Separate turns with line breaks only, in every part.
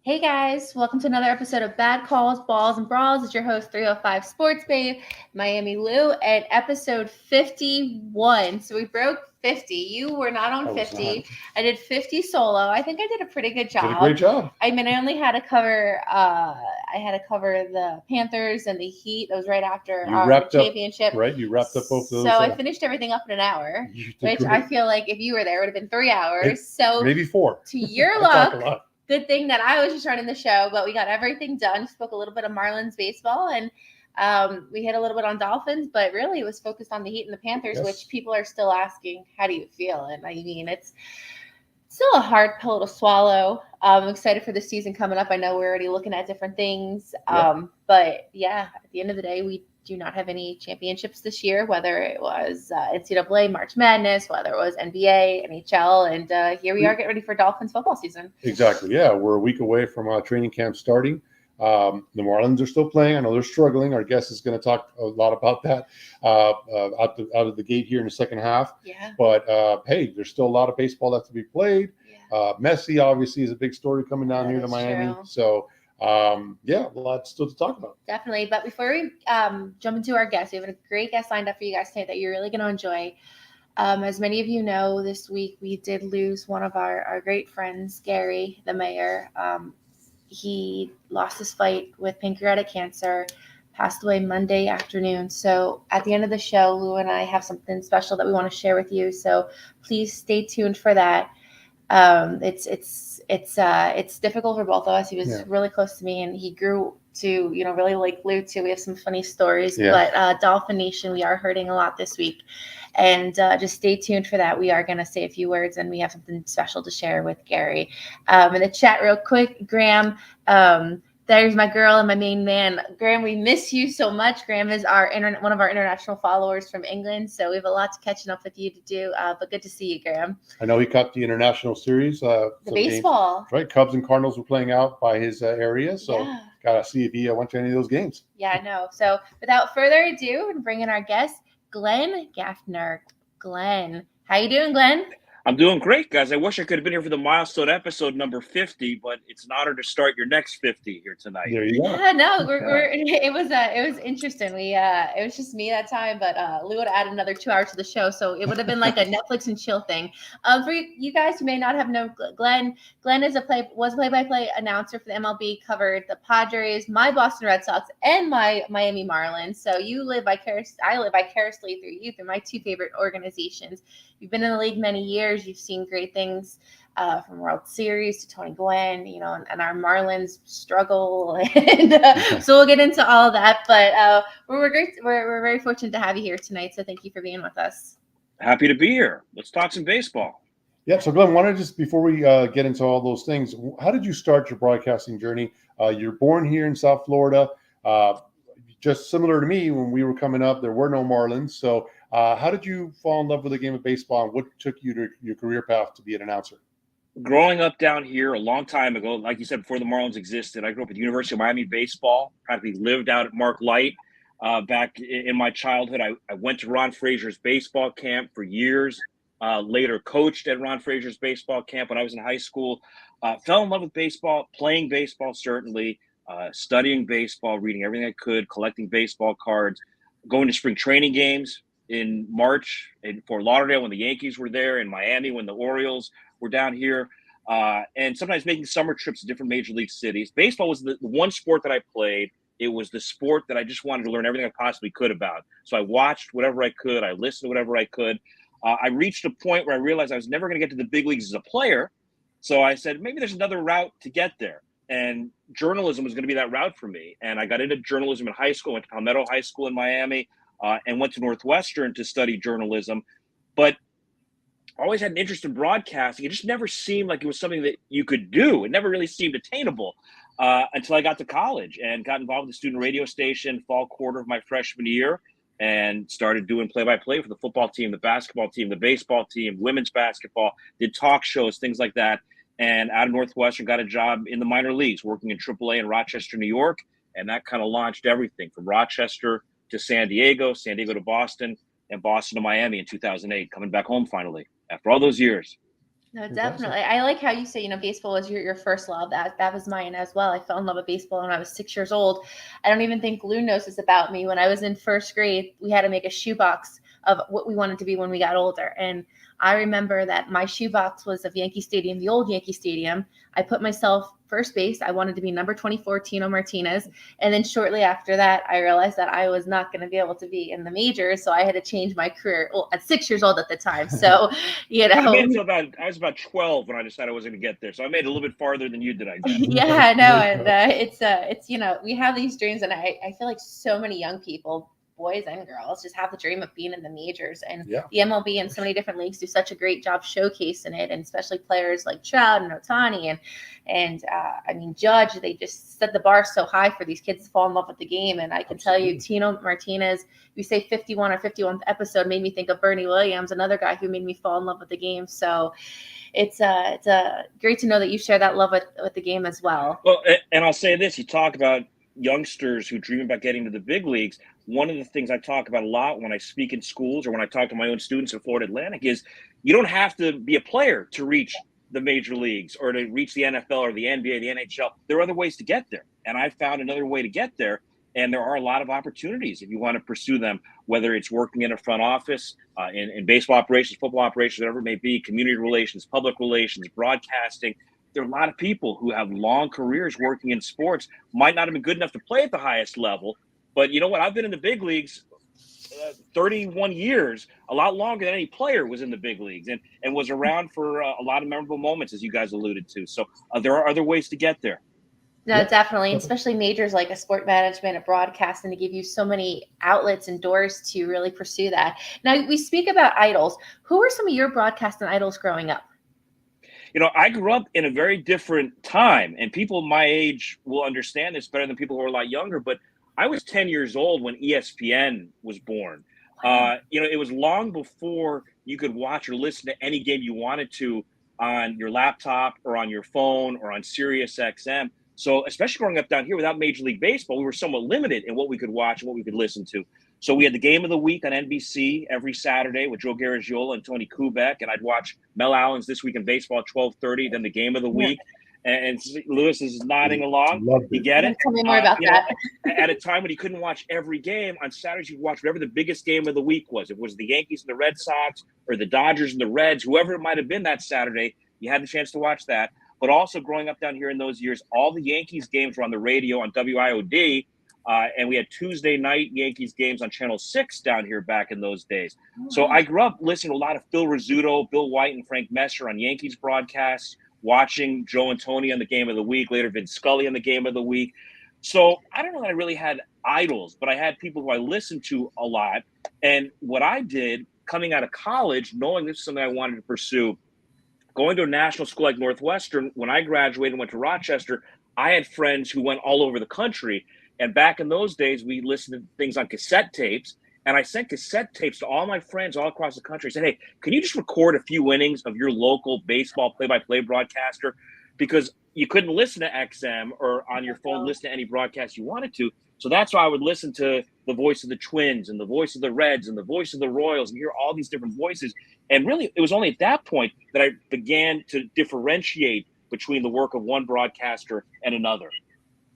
Hey guys, welcome to another episode of Bad Calls, Balls, and Brawls. It's your host, 305 Sports Babe, Miami Lou, and episode 51. So we broke 50. You were not on
I was
50.
not.
I did 50 solo. I think I did a pretty good
Did a great
job.
job.
I mean, I only had to cover the Panthers and the Heat. That was right after
You
the
wrapped up,
championship.
right? You wrapped up both of
So
those.
I finished everything up in an hour,
You did
which I
great.
feel like if you were there, it would have been 3 hours.
It-
So
Maybe 4.
to your
I talk a
luck,
lot.
good thing that I was just running the show, but we got everything done. Spoke a little bit of Marlins baseball, and we hit a little bit on Dolphins, but really it was focused on the Heat and the Panthers,
Yes.
which people are still asking, how do you feel? And I mean, it's still a hard pill to swallow. I'm excited for the season coming up. I know we're already looking at different things, but yeah, at the end of the day, we do not have any championships this year, whether it was NCAA, March Madness, whether it was NBA, NHL, and here we are getting ready for Dolphins football season.
Exactly. Yeah, we're a week away from training camp starting. The Marlins are still playing. I know they're struggling. Our guest is going to talk a lot about that out of the gate here in the second half.
Yeah.
But hey, there's still a lot of baseball left to be played.
Yeah.
Messi obviously is a big story coming down
That
here to
is
Miami.
true.
So yeah, a lot still to talk about.
Definitely. But before we jump into our guest, we have a great guest lined up for you guys tonight that you're really going to enjoy. As many of you know, this week we did lose one of our great friends, Gary, the mayor. He lost his fight with pancreatic cancer, passed away Monday afternoon. So at the end of the show, Lou and I have something special that we want to share with you. So please stay tuned for that. It's difficult for both of us. He was really close to me, and he grew to really like Lou too. We have some funny stories, but Dolphin Nation, we are hurting a lot this week, and just stay tuned for that. We are going to say a few words, and we have something special to share with Gary. In the chat, real quick, Graham. There's my girl and my main man, Graham. We miss you so much. Graham is one of our international followers from England, so we have a lot to catching up with you to do. But good to see you, Graham.
I know he caught the international series.
The baseball,
games, right? Cubs and Cardinals were playing out by his area, so gotta see if he went to any of those games.
Yeah, I know. So without further ado, bring in our guest, Glenn Geffner. Glenn, how you doing, Glenn?
I'm doing great, guys. I wish I could have been here for the milestone episode number 50, but it's an honor to start your next 50 here tonight.
There you go.
Yeah, no, it was interesting. It was just me that time, but Lou would add another 2 hours to the show, so it would have been like a Netflix and chill thing. For you guys who may not have known Glenn is was a play-by-play announcer for the MLB, covered the Padres, my Boston Red Sox, and my Miami Marlins. So I live vicariously through you, through my two favorite organizations. You've been in the league many years. You've seen great things from World Series to Tony Gwynn, and our Marlins struggle. And so we'll get into all of that. But we're very fortunate to have you here tonight. So thank you for being with us.
Happy to be here. Let's talk some baseball.
Yeah. So Glenn, wanted just before we get into all those things, how did you start your broadcasting journey? You're born here in South Florida. Just similar to me, when we were coming up, there were no Marlins. So how did you fall in love with the game of baseball, and what took you to your career path to be an announcer?
Growing up down here a long time ago, like you said, before the Marlins existed, I grew up at the University of Miami baseball, practically lived out at Mark Light back in my childhood. I went to Ron Frazier's baseball camp for years, later coached at Ron Frazier's baseball camp when I was in high school. Fell in love with baseball, playing baseball certainly, studying baseball, reading everything I could, collecting baseball cards, going to spring training games in March in Fort Lauderdale when the Yankees were there, in Miami when the Orioles were down here, and sometimes making summer trips to different major league cities. Baseball was the one sport that I played. It was the sport that I just wanted to learn everything I possibly could about. So I watched whatever I could. I listened to whatever I could. I reached a point where I realized I was never going to get to the big leagues as a player. So I said, maybe there's another route to get there. And journalism was going to be that route for me. And I got into journalism in high school, went to Palmetto High School in Miami, and went to Northwestern to study journalism. But I always had an interest in broadcasting. It just never seemed like it was something that you could do. It never really seemed attainable until I got to college and got involved with the student radio station fall quarter of my freshman year and started doing play-by-play for the football team, the basketball team, the baseball team, women's basketball, did talk shows, things like that. And out of Northwestern, got a job in the minor leagues, working in AAA in Rochester, New York. And that kind of launched everything from Rochester to San Diego to Boston, and Boston to Miami in 2008, coming back home finally after all those years.
No,
Fantastic.
definitely. I like how you say, baseball was your first love. That was mine as well. I fell in love with baseball when I was 6 years old. I don't even think Lou knows this about me. When I was in first grade, we had to make a shoebox of what we wanted to be when we got older. And I remember that my shoebox was of Yankee Stadium, the old Yankee Stadium. I put myself first base. I wanted to be number 24, Tino Martinez. And then shortly after that, I realized that I was not going to be able to be in the majors. So I had to change my career at 6 years old at the time. So,
I made it till I was about 12 when I decided I wasn't going to get there. So I made it a little bit farther than you did, I guess.
Yeah, I know. And it's we have these dreams, and I feel like so many young people, boys and girls, just have the dream of being in the majors. And
Yeah.
the MLB and so many different leagues do such a great job showcasing it, and especially players like Trout and Ohtani and I mean Judge. They just set the bar so high for these kids to fall in love with the game. And I can tell you, Tino Martinez, you say 51 or 51th episode, made me think of Bernie Williams, another guy who made me fall in love with the game. So it's great to know that you share that love with the game as well.
Well, and I'll say this: you talk about youngsters who dream about getting to the big leagues. One of the things I talk about a lot when I speak in schools or when I talk to my own students at Florida Atlantic is you don't have to be a player to reach the major leagues or to reach the NFL or the NBA, the NHL. There are other ways to get there, and I found another way to get there. And there are a lot of opportunities if you want to pursue them, whether it's working in a front office, in baseball operations, football operations, whatever it may be, community relations, public relations, broadcasting. There are a lot of people who have long careers working in sports, might not have been good enough to play at the highest level. But you know what? I've been in the big leagues 31 years, a lot longer than any player was in the big leagues and was around for a lot of memorable moments, as you guys alluded to. So there are other ways to get there.
No,
Yep.
definitely, especially majors like a sport management, a broadcasting, to give you so many outlets and doors to really pursue that. Now, we speak about idols. Who were some of your broadcasting idols growing up?
I grew up in a very different time, and people my age will understand this better than people who are a lot younger. But I was 10 years old when ESPN was born. It was long before you could watch or listen to any game you wanted to on your laptop or on your phone or on Sirius XM. So especially growing up down here without Major League Baseball, we were somewhat limited in what we could watch and what we could listen to. So we had the game of the week on NBC every Saturday with Joe Garagiola and Tony Kubek, and I'd watch Mel Allen's This Week in Baseball at 12:30, then the game of the week. And Lewis is nodding along. You get it?
Tell me more about that.
At a time when you couldn't watch every game, on Saturdays you watch whatever the biggest game of the week was. If it was the Yankees and the Red Sox or the Dodgers and the Reds, whoever it might have been that Saturday, you had the chance to watch that. But also growing up down here in those years, all the Yankees games were on the radio on WIOD, and we had Tuesday night Yankees games on Channel 6 down here back in those days. So I grew up listening to a lot of Phil Rizzuto, Bill White, and Frank Messer on Yankees broadcasts, watching Joe and Tony on the game of the week, later Vin Scully on the game of the week. So I don't know that I really had idols, but I had people who I listened to a lot. And what I did coming out of college, knowing this is something I wanted to pursue, going to a national school like Northwestern, when I graduated and went to Rochester, I had friends who went all over the country. And back in those days, we listened to things on cassette tapes. And I sent cassette tapes to all my friends all across the country. I said, hey, can you just record a few innings of your local baseball play-by-play broadcaster? Because you couldn't listen to XM or on your phone, listen to any broadcast you wanted to. So that's why I would listen to the voice of the Twins and the voice of the Reds and the voice of the Royals and hear all these different voices. And really, it was only at that point that I began to differentiate between the work of one broadcaster and another.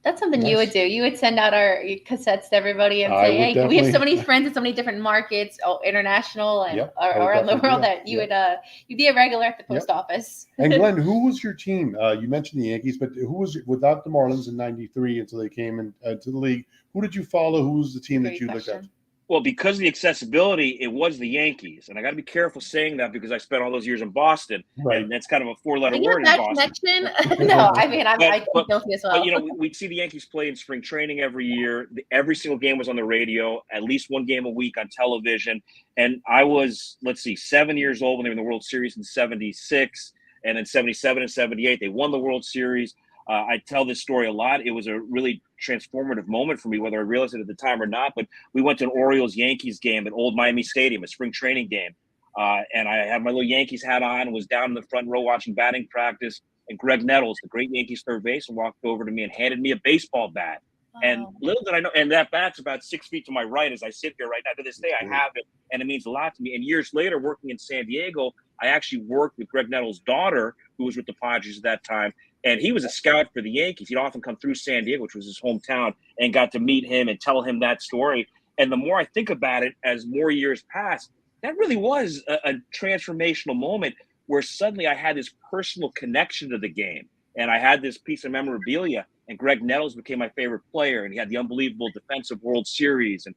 That's something you would do. You would send out our cassettes to everybody and say, hey, we have so many friends in so many different markets, international and around the world, that you'd be a regular at the post office.
And Glenn, who was your team? You mentioned the Yankees, but who was without the Marlins in '93 until they came into the league? Who did you follow? Who was the team that you looked at?
Well, because of the accessibility, it was the Yankees. And I got to be careful saying that because I spent all those years in Boston. Right. And that's kind of a four-letter word in Boston.
No, I mean, I'm guilty as well.
But, we'd see the Yankees play in spring training every year. Every single game was on the radio, at least one game a week on television. And I was, 7 years old when they were in the World Series in 76. And then 77 and 78, they won the World Series. I tell this story a lot. It was a really transformative moment for me, whether I realized it at the time or not. But we went to an Orioles-Yankees game at Old Miami Stadium, a spring training game. And I had my little Yankees hat on, was down in the front row watching batting practice. And Greg Nettles, the great Yankees third baseman, walked over to me and handed me a baseball bat. Wow. And little did I know, and that bat's about 6 feet to my right as I sit here right now. To this day, I have it, and it means a lot to me. And years later, working in San Diego, I actually worked with Greg Nettles' daughter, who was with the Padres at that time, and he was a scout for the Yankees. He'd often come through San Diego, which was his hometown, and got to meet him and tell him that story. And the more I think about it, as more years pass, that really was a transformational moment where suddenly I had this personal connection to the game, and I had this piece of memorabilia, and Greg Nettles became my favorite player, and he had the unbelievable defensive World Series, and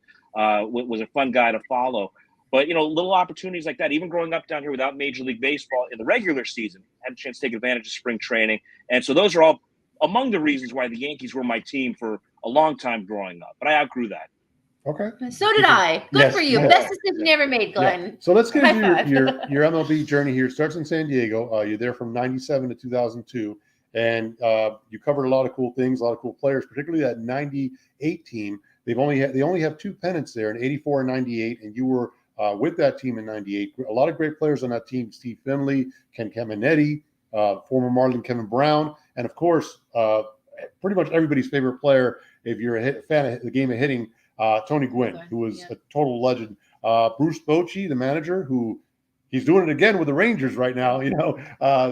was a fun guy to follow. But, little opportunities like that, even growing up down here without Major League Baseball in the regular season, had a chance to take advantage of spring training. And so those are all among the reasons why the Yankees were my team for a long time growing up. But I outgrew that.
Okay.
So did I. Good
Yes,
for you.
yeah.
Best decision you ever made, Glenn.
Yeah. So let's get
High
into
five.
your MLB journey here. It starts in San Diego. You're there from 97 to 2002. And you covered a lot of cool things, a lot of cool players, particularly that 98 team. They only have two pennants there in 84 and 98. And you were with that team in 98. A lot of great players on that team: Steve Finley, Ken Caminetti, former Marlin Kevin Brown, and of course, pretty much everybody's favorite player, if you're a fan of the game of hitting, Tony Gwynn, who was a total legend. Bruce Bochy, the manager, who he's doing it again with the Rangers right now,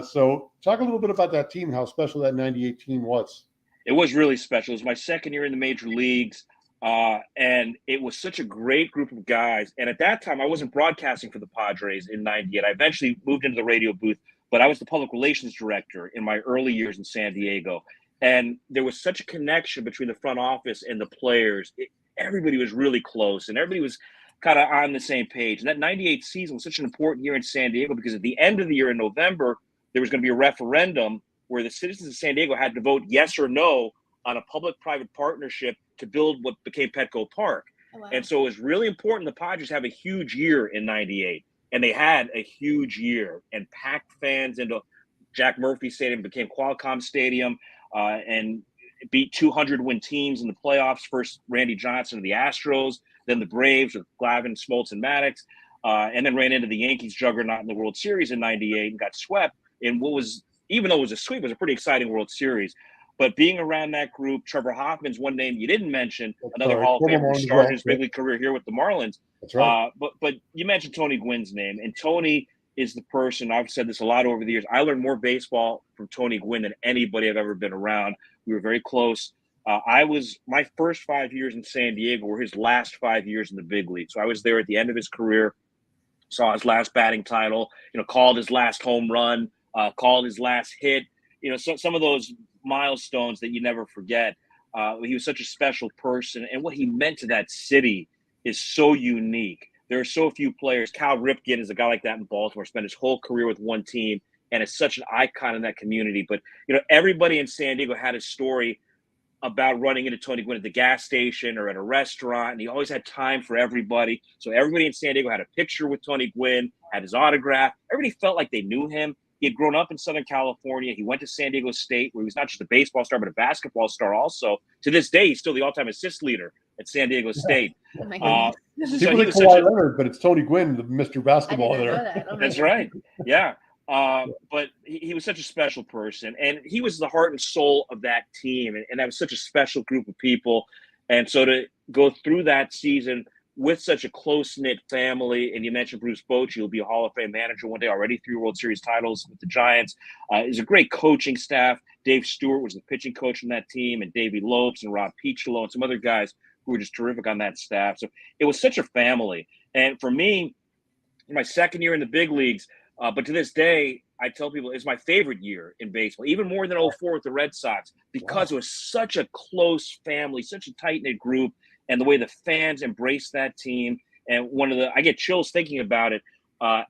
So talk a little bit about that team, how special that 98 team was.
It was really special. It was my second year in the major leagues. And it was such a great group of guys. And at that time, I wasn't broadcasting for the Padres in 98. I eventually moved into the radio booth, but I was the public relations director in my early years in San Diego. And there was such a connection between the front office and the players. Everybody was really close, and everybody was kind of on the same page. And that 98 season was such an important year in San Diego because at the end of the year in November, there was going to be a referendum where the citizens of San Diego had to vote yes or no on a public-private partnership to build what became Petco Park. Oh, wow. And so it was really important the Padres have a huge year in 98. And they had a huge year and packed fans into Jack Murphy Stadium, became Qualcomm Stadium, and beat 200-win teams in the playoffs. First, Randy Johnson of the Astros, then the Braves with Glavine, Smoltz, and Maddox, and then ran into the Yankees juggernaut in the World Series in 98 and got swept in what was, even though it was a sweep, it was a pretty exciting World Series. But being around that group, Trevor Hoffman's one name you didn't mention, another Hall of Famer who started his big league career here with the Marlins.
That's right.
But you mentioned Tony Gwynn's name, and Tony is the person, I've said this a lot over the years, I learned more baseball from Tony Gwynn than anybody I've ever been around. We were very close. My first 5 years in San Diego were his last 5 years in the big league. So I was there at the end of his career, saw his last batting title, called his last home run, called his last hit, so some of those milestones that you never forget. He was such a special person, and what he meant to that city is so unique. There are so few players. Cal Ripken is a guy like that in Baltimore, spent his whole career with one team and is such an icon in that community. But, everybody in San Diego had a story about running into Tony Gwynn at the gas station or at a restaurant, and he always had time for everybody. So everybody in San Diego had a picture with Tony Gwynn, had his autograph. Everybody felt like they knew him. He had grown up in Southern California. He went to San Diego State, where he was not just a baseball star, but a basketball star also. To this day, he's still the all-time assist leader at San Diego State.
Oh my goodness.
People think Kawhi Leonard, but it's Tony Gwynn, the Mr. Basketball there.
That's right. Yeah. But he was such a special person, and he was the heart and soul of that team. And that was such a special group of people. And so to go through that season with such a close-knit family, and you mentioned Bruce Bochy, he'll be a Hall of Fame manager one day, already 3 World Series titles with the Giants. Is a great coaching staff. Dave Stewart was the pitching coach on that team, and Davey Lopes and Rob Picholo and some other guys who were just terrific on that staff. So it was such a family. And for me, my second year in the big leagues, but to this day, I tell people it's my favorite year in baseball, even more than 04 with the Red Sox, because it was such a close family, such a tight-knit group, and the way the fans embraced that team. And I get chills thinking about it.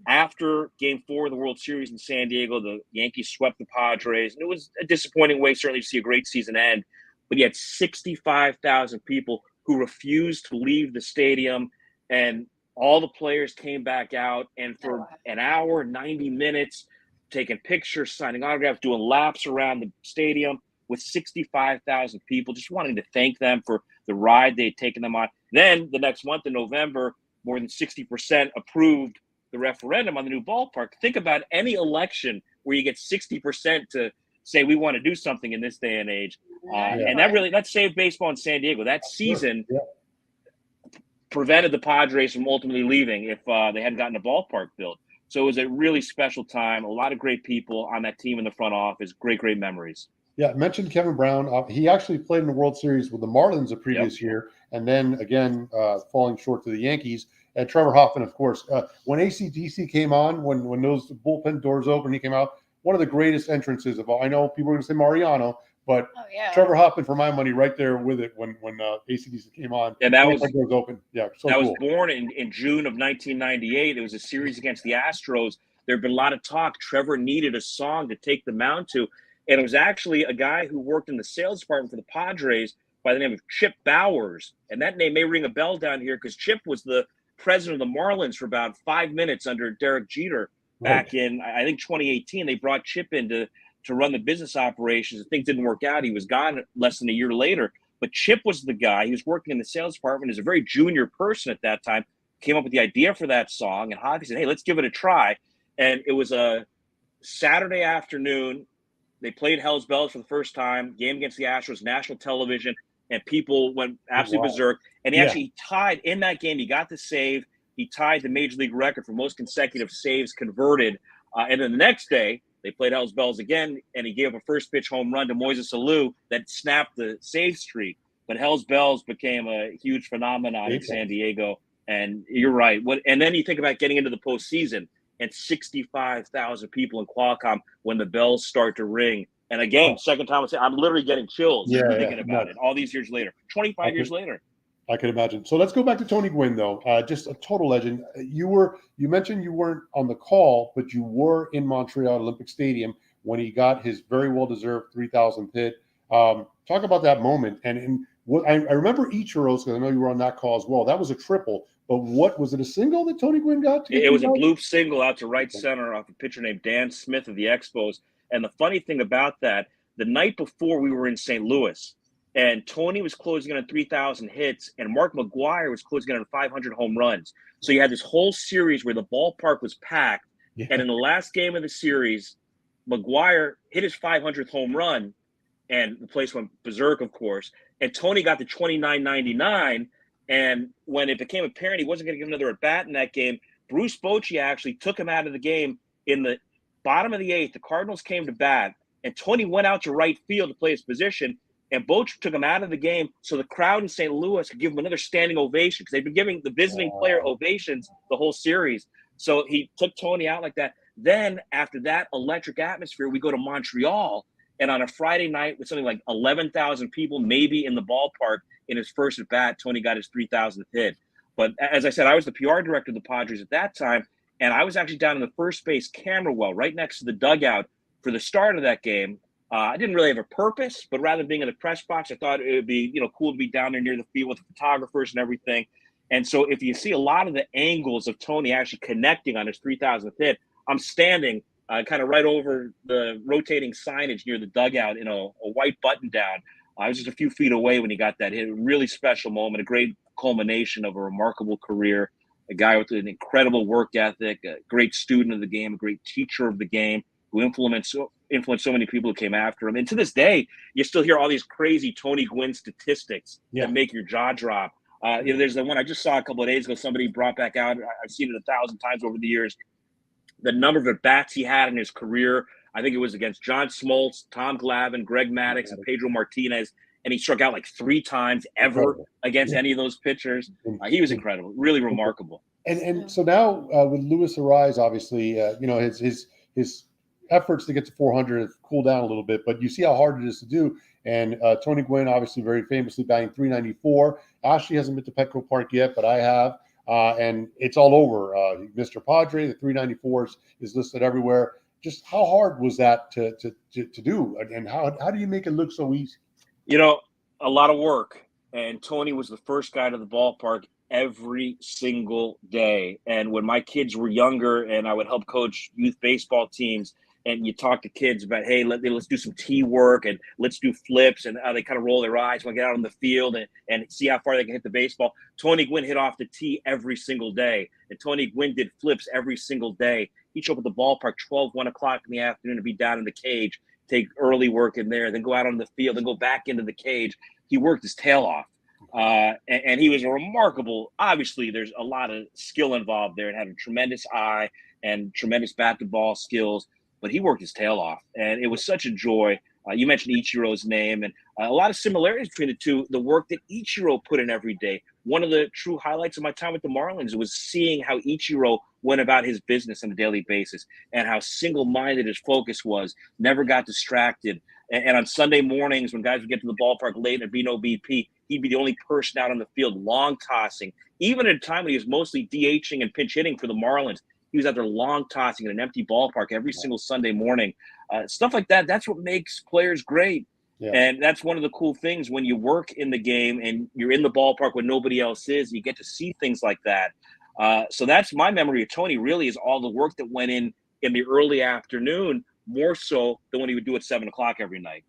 After Game 4 of the World Series in San Diego, the Yankees swept the Padres, and it was a disappointing way, certainly, to see a great season end. But you had 65,000 people who refused to leave the stadium, and all the players came back out, and for an hour, 90 minutes, taking pictures, signing autographs, doing laps around the stadium with 65,000 people, just wanting to thank them for the ride they'd taken them on. Then the next month in November, more than 60% approved the referendum on the new ballpark. Think about any election where you get 60% to say we want to do something in this day and age. And that saved baseball in San Diego. That season prevented the Padres from ultimately leaving if they hadn't gotten a ballpark built. So it was a really special time. A lot of great people on that team in the front office. Great, great memories.
Yeah, I mentioned Kevin Brown. He actually played in the World Series with the Marlins the previous year, and then again falling short to the Yankees. And Trevor Hoffman, of course. When AC/DC came on, when those bullpen doors opened, he came out. One of the greatest entrances of all. I know people are going to say Mariano, but Trevor Hoffman, for my money, right there with it when AC/DC came on.
And that was
doors open. Yeah, so
that
cool.
was born in June of 1998. It was a series against the Astros. There had been a lot of talk. Trevor needed a song to take the mound to. And it was actually a guy who worked in the sales department for the Padres by the name of Chip Bowers. And that name may ring a bell down here because Chip was the president of the Marlins for about 5 minutes under Derek Jeter back in, I think, 2018. They brought Chip in to run the business operations. Things didn't work out. He was gone less than a year later. But Chip was the guy. He was working in the sales department as a very junior person at that time, came up with the idea for that song. And Hockey said, hey, let's give it a try. And it was a Saturday afternoon. They played Hell's Bells for the first time, game against the Astros, national television, and people went absolutely berserk. And he actually tied in that game. He got the save. He tied the Major League record for most consecutive saves converted. And then the next day, they played Hell's Bells again, and he gave up a first pitch home run to Moises Alou that snapped the save streak. But Hell's Bells became a huge phenomenon in San Diego. And you're right. And then you think about getting into the postseason. And 65,000 people in Qualcomm when the bells start to ring. And again, second time, I'm literally getting chills thinking about it all these years later, 25 years later.
I can imagine. So let's go back to Tony Gwynn, though. Just a total legend. You mentioned you weren't on the call, but you were in Montreal Olympic Stadium when he got his very well-deserved 3,000th hit. Talk about that moment. And what I remember Ichiro's, because I know you were on that call as well. That was a triple. But what was it, a single that Tony Gwynn got?
It was a bloop single out to right center off a pitcher named Dan Smith of the Expos. And the funny thing about that, the night before we were in St. Louis, and Tony was closing in on 3,000 hits, and Mark McGwire was closing in on 500 home runs. So you had this whole series where the ballpark was packed. And in the last game of the series, McGwire hit his 500th home run, and the place went berserk, of course. And Tony got to 29.99. And when it became apparent he wasn't going to give another at-bat in that game, Bruce Bochy actually took him out of the game in the bottom of the eighth. The Cardinals came to bat, and Tony went out to right field to play his position, and Bochy took him out of the game so the crowd in St. Louis could give him another standing ovation because they've been giving the visiting player ovations the whole series. So he took Tony out like that. Then after that electric atmosphere, we go to Montreal, and on a Friday night with something like 11,000 people maybe in the ballpark, in his first at bat, Tony got his 3,000th hit. But as I said, I was the PR director of the Padres at that time, and I was actually down in the first base camera well, right next to the dugout for the start of that game. I didn't really have a purpose, but rather than being in the press box, I thought it would be cool to be down there near the field with the photographers and everything. And so if you see a lot of the angles of Tony actually connecting on his 3,000th hit, I'm standing kind of right over the rotating signage near the dugout in a white button down. I was just a few feet away when he got that hit. A really special moment, a great culmination of a remarkable career, a guy with an incredible work ethic, a great student of the game, a great teacher of the game, who influenced so many people who came after him. And to this day, you still hear all these crazy Tony Gwynn statistics that make your jaw drop. There's the one I just saw a couple of days ago, somebody brought back out. I've seen it 1,000 times over the years. The number of at-bats he had in his career, I think it was against John Smoltz, Tom Glavine, Greg Maddux, and Pedro Martinez, and he struck out like 3 times ever against any of those pitchers. He was incredible, really remarkable.
And so now with Luis Ariz, obviously, his efforts to get to 400 have cooled down a little bit, but you see how hard it is to do. And Tony Gwynn, obviously, very famously batting 394. Ashley hasn't been to Petco Park yet, but I have. And it's all over. Mr. Padre, the 394 is listed everywhere. Just how hard was that to do? And how do you make it look so easy?
A lot of work. And Tony was the first guy to the ballpark every single day. And when my kids were younger and I would help coach youth baseball teams, and you talk to kids about, hey, let's do some tee work and let's do flips, and they kind of roll their eyes when they get out on the field and see how far they can hit the baseball. Tony Gwynn hit off the tee every single day, and Tony Gwynn did flips every single day. He'd show up at the ballpark 1 o'clock in the afternoon to be down in the cage, take early work in there, then go out on the field, then go back into the cage. He worked his tail off. And he was a remarkable, obviously there's a lot of skill involved there, and had a tremendous eye and tremendous bat-to-ball skills, but he worked his tail off, and it was such a joy. You mentioned Ichiro's name, and a lot of similarities between the two. The work that Ichiro put in every day. One of the true highlights of my time with the Marlins was seeing how Ichiro went about his business on a daily basis and how single-minded his focus was, never got distracted. And on Sunday mornings when guys would get to the ballpark late and there'd be no BP, he'd be the only person out on the field long tossing. Even at a time when he was mostly DHing and pinch hitting for the Marlins, he was out there long tossing in an empty ballpark every single Sunday morning. Stuff like that, that's what makes players great. Yeah. And that's one of the cool things when you work in the game and you're in the ballpark when nobody else is, you get to see things like that. So that's my memory of Tony, really, is all the work that went in the early afternoon, more so than when he would do at 7 o'clock every night.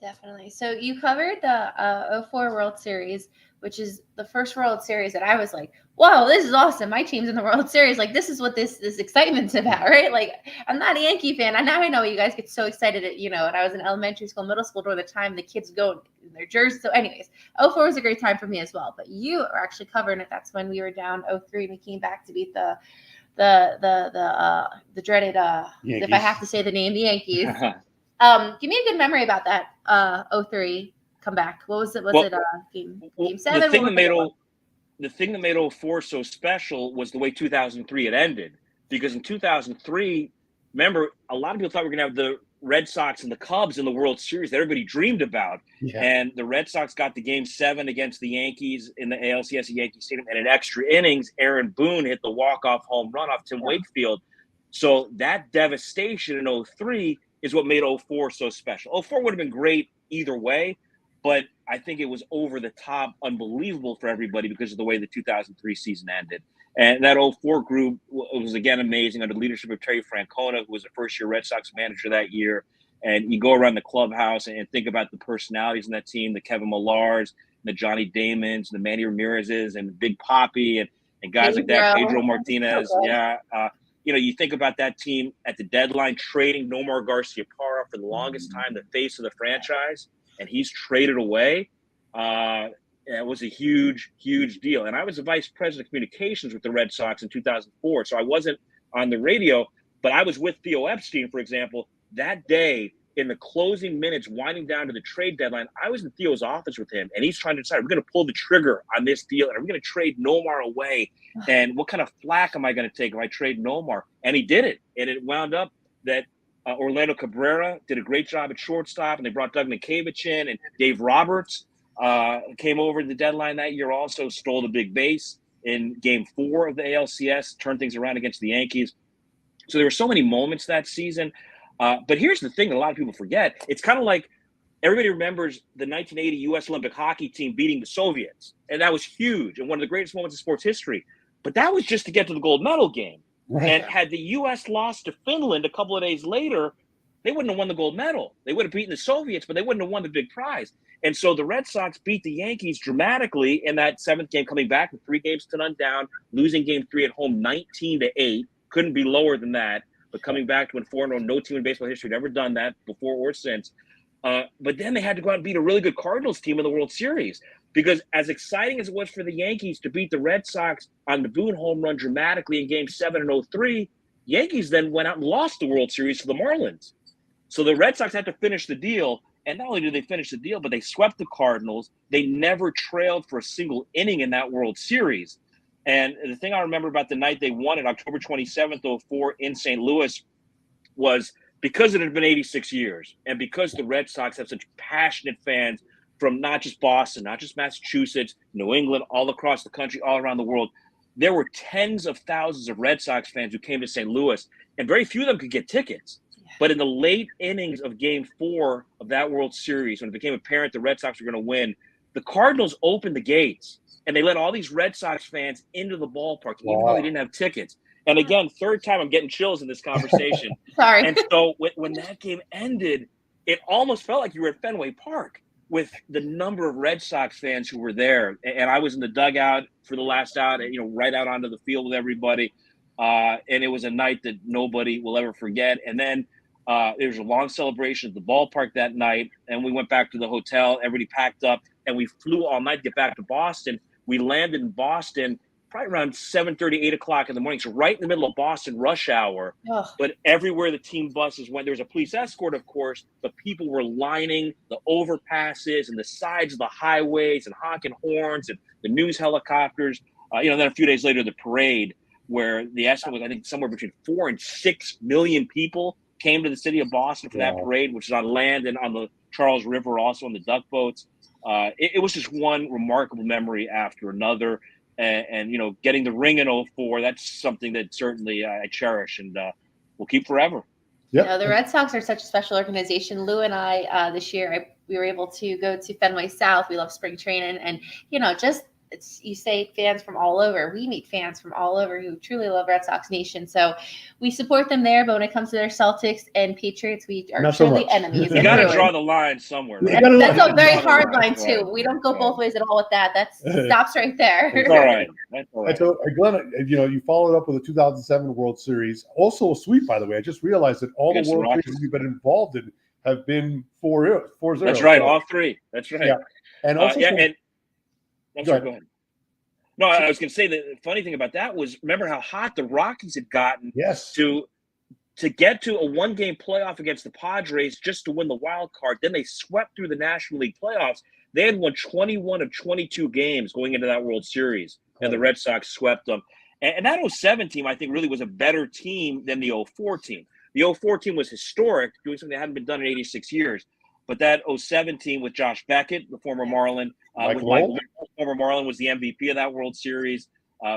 Definitely. So you covered the 04 World Series, which is the first World Series that I was like, whoa, this is awesome. My team's in the World Series. Like, this is what this excitement's about, right? Like, I'm not a Yankee fan. Now I know you guys get so excited at, when I was in elementary school, middle school, during the time the kids go in their jerseys. So anyways, 04 was a great time for me as well. But you are actually covering it. That's when we were down 03 and we came back to beat the dreaded, if I have to say the name, the Yankees. Give me a good memory about that 03 comeback. What was it? Game 7?
The thing that made 04 so special was the way 2003 had ended. Because in 2003, remember, a lot of people thought we were going to have the Red Sox and the Cubs in the World Series that everybody dreamed about. Yeah. And the Red Sox got the Game 7 against the Yankees in the ALCS at Yankee Stadium. And in extra innings, Aaron Boone hit the walk-off home run off Tim Wakefield. So that devastation in 03 is what made 04 so special. 04 would have been great either way, but I think it was over the top unbelievable for everybody because of the way the 2003 season ended. And that 04 group was, again, amazing under the leadership of Terry Francona, who was a first-year Red Sox manager that year. And you go around the clubhouse and think about the personalities in that team, the Kevin Millars, the Johnny Damons, the Manny Ramirez's, and Big Papi, and guys like that, Pedro Martinez. Yeah. You think about that team at the deadline trading Nomar Garciaparra for the longest time, the face of the franchise, and he's traded away. It was a huge, huge deal. And I was the vice president of communications with the Red Sox in 2004, so I wasn't on the radio, but I was with Theo Epstein, for example, that day in the closing minutes, winding down to the trade deadline. I was in Theo's office with him, and he's trying to decide, we're going to pull the trigger on this deal, and are we going to trade Nomar away? And what kind of flack am I going to take if I trade Nomar? And he did it. And it wound up that Orlando Cabrera did a great job at shortstop, and they brought Doug Nikavich in, and Dave Roberts came over at the deadline that year, also stole the big base in Game 4 of the ALCS, turned things around against the Yankees. So there were so many moments that season. But here's the thing that a lot of people forget. It's kind of like everybody remembers the 1980 U.S. Olympic hockey team beating the Soviets, and that was huge and one of the greatest moments in sports history. But that was just to get to the gold medal game. Right. And had the U.S. lost to Finland a couple of days later, they wouldn't have won the gold medal. They would have beaten the Soviets, but they wouldn't have won the big prize. And so the Red Sox beat the Yankees dramatically in that 7th game, coming back with 3-0 down, losing Game 3 at home 19-8. Couldn't be lower than that. But coming back to win 4-0, no team in baseball history had ever done that before or since. But then they had to go out and beat a really good Cardinals team in the World Series. Because as exciting as it was for the Yankees to beat the Red Sox on the Boone home run dramatically in Game 7 in 03, Yankees then went out and lost the World Series to the Marlins. So the Red Sox had to finish the deal. And not only did they finish the deal, but they swept the Cardinals. They never trailed for a single inning in that World Series. And the thing I remember about the night they won it, October 27th, 04 in St. Louis, was because it had been 86 years and because the Red Sox have such passionate fans from not just Boston, not just Massachusetts, New England, all across the country, all around the world, there were tens of thousands of Red Sox fans who came to St. Louis, and very few of them could get tickets. But in the late innings of Game 4 of that World Series, when it became apparent the Red Sox were going to win, the Cardinals opened the gates. And they let all these Red Sox fans into the ballpark, even though they didn't have tickets. And again, third time I'm getting chills in this conversation.
Sorry.
And so when that game ended, it almost felt like you were at Fenway Park with the number of Red Sox fans who were there. And I was in the dugout for the last out, right out onto the field with everybody. And it was a night that nobody will ever forget. And then there was a long celebration at the ballpark that night. And we went back to the hotel. Everybody packed up. And we flew all night to get back to Boston. We landed in Boston probably around 7:30, 8 o'clock in the morning. So right in the middle of Boston rush hour.
Ugh.
But everywhere the team buses went, there was a police escort, of course, but people were lining the overpasses and the sides of the highways and honking horns and the news helicopters. Then a few days later, the parade, where the estimate was, I think, somewhere between 4 and 6 million people came to the city of Boston for that parade, which is on land and on the Charles River, also on the duck boats. It was just one remarkable memory after another. And getting the ring in 04, that's something that certainly I cherish and will keep forever.
Yeah,
the Red Sox are such a special organization. Lou and I this year, we were able to go to Fenway South. We love spring training, and you say fans from all over. We meet fans from all over who truly love Red Sox Nation. So we support them there. But when it comes to their Celtics and Patriots, we are truly enemies.
You got to draw the line somewhere. Right?
That's a very hard line too. Right. We don't go both ways at all with that. That stops right there.
That's all right. That's all right.
So, Glenn, you followed up with the 2007 World Series. Also a sweep, by the way. I just realized that all the World Series you've been involved in have been 4-0.
That's right. All three. That's right.
Yeah. And also,
go ahead. No, I was going to say the funny thing about that was, remember how hot the Rockies had gotten to get to a one-game playoff against the Padres just to win the wild card. Then they swept through the National League playoffs. They had won 21 of 22 games going into that World Series, and the Red Sox swept them. And that 07 team, I think, really was a better team than the 04 team. The 04 team was historic, doing something that hadn't been done in 86 years. But that 07 team with Josh Beckett, the former Marlin, former Marlin, was the MVP of that World Series,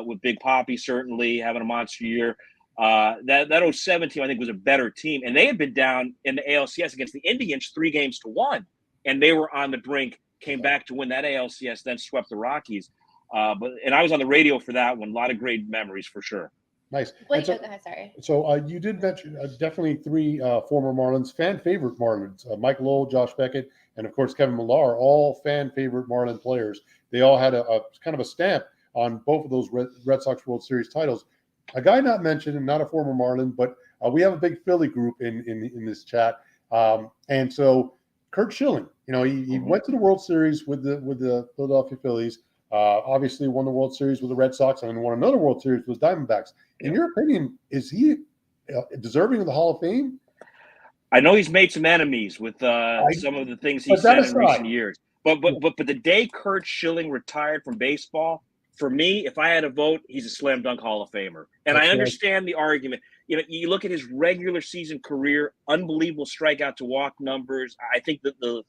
with Big Papi certainly having a monster year. That 07 team, I think, was a better team. And they had been down in the ALCS against the Indians 3-1. And they were on the brink, came back to win that ALCS, then swept the Rockies. And I was on the radio for that one. A lot of great memories for sure.
Nice.
Sorry.
So you did mention definitely three former Marlins, fan favorite Marlins, Mike Lowell, Josh Beckett, and of course Kevin Millar, all fan favorite Marlin players. They all had a kind of a stamp on both of those Red Sox World Series titles. A guy not mentioned, and not a former Marlin, but we have a big Philly group in this chat, and so Curt Schilling, he went to the World Series with the Philadelphia Phillies. Obviously won the World Series with the Red Sox and won another World Series with Diamondbacks. In your opinion, is he deserving of the Hall of Fame?
I know he's made some enemies with some of the things he's said in recent years. But the day Curt Schilling retired from baseball, for me, if I had a vote, he's a slam dunk Hall of Famer. And I understand the argument. You look at his regular season career, unbelievable strikeout to walk numbers. I think that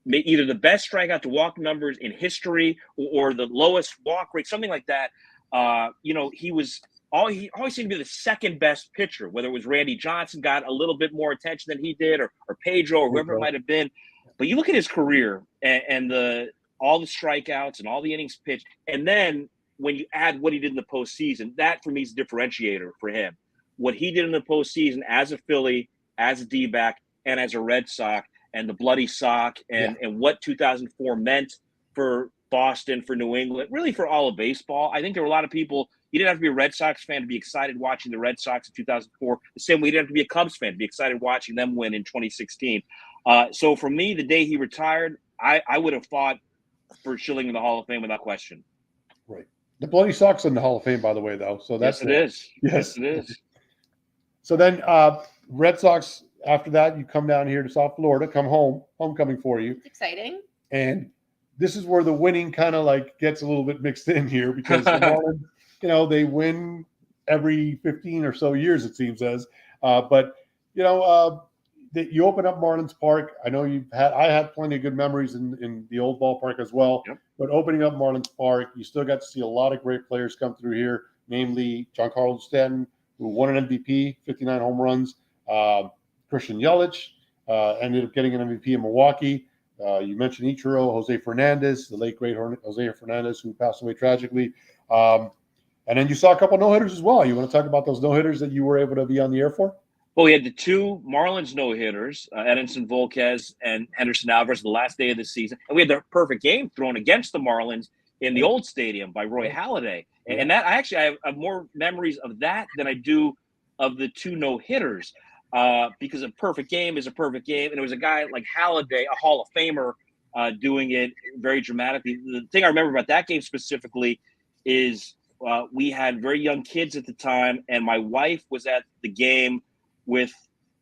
either the best strikeout to walk numbers in history or the lowest walk rate, something like that. He always seemed to be the second best pitcher, whether it was Randy Johnson got a little bit more attention than he did, or Pedro, or whoever it might have been. But you look at his career and all the strikeouts and all the innings pitched, and then when you add what he did in the postseason, that for me is a differentiator for him. What he did in the postseason as a Philly, as a D-back, and as a Red Sox, and the bloody sock, and what 2004 meant for Boston, for New England, really for all of baseball. I think there were a lot of people. You didn't have to be a Red Sox fan to be excited watching the Red Sox in 2004. The same way you didn't have to be a Cubs fan to be excited watching them win in 2016. So for me, the day he retired, I would have fought for Schilling in the Hall of Fame without question.
Right. The bloody sock's in the Hall of Fame, by the way, though. So that's
yes, it is.
Yes,
it is.
So then Red Sox, after that, you come down here to South Florida, come home, homecoming for you.
It's exciting.
And this is where the winning kind of gets a little bit mixed in here, because the Marlins, they win every 15 or so years, it seems as. But you open up Marlins Park. I know I had plenty of good memories in the old ballpark as well. Yep. But opening up Marlins Park, you still got to see a lot of great players come through here, namely Giancarlo Stanton, who won an MVP, 59 home runs. Christian Yelich ended up getting an MVP in Milwaukee. You mentioned Ichiro, Jose Fernandez, the late great Jose Fernandez, who passed away tragically. And then you saw a couple no-hitters as well. You want to talk about those no-hitters that you were able to be on the air for?
Well, we had the two Marlins no-hitters, Edinson Volquez and Henderson Alvarez, the last day of the season. And we had the perfect game thrown against the Marlins in the old stadium by Roy Halladay. And that I have more memories of that than I do of the two no-hitters. Because a perfect game is a perfect game. And it was a guy like Halladay, a Hall of Famer, doing it very dramatically. The thing I remember about that game specifically is we had very young kids at the time, and my wife was at the game with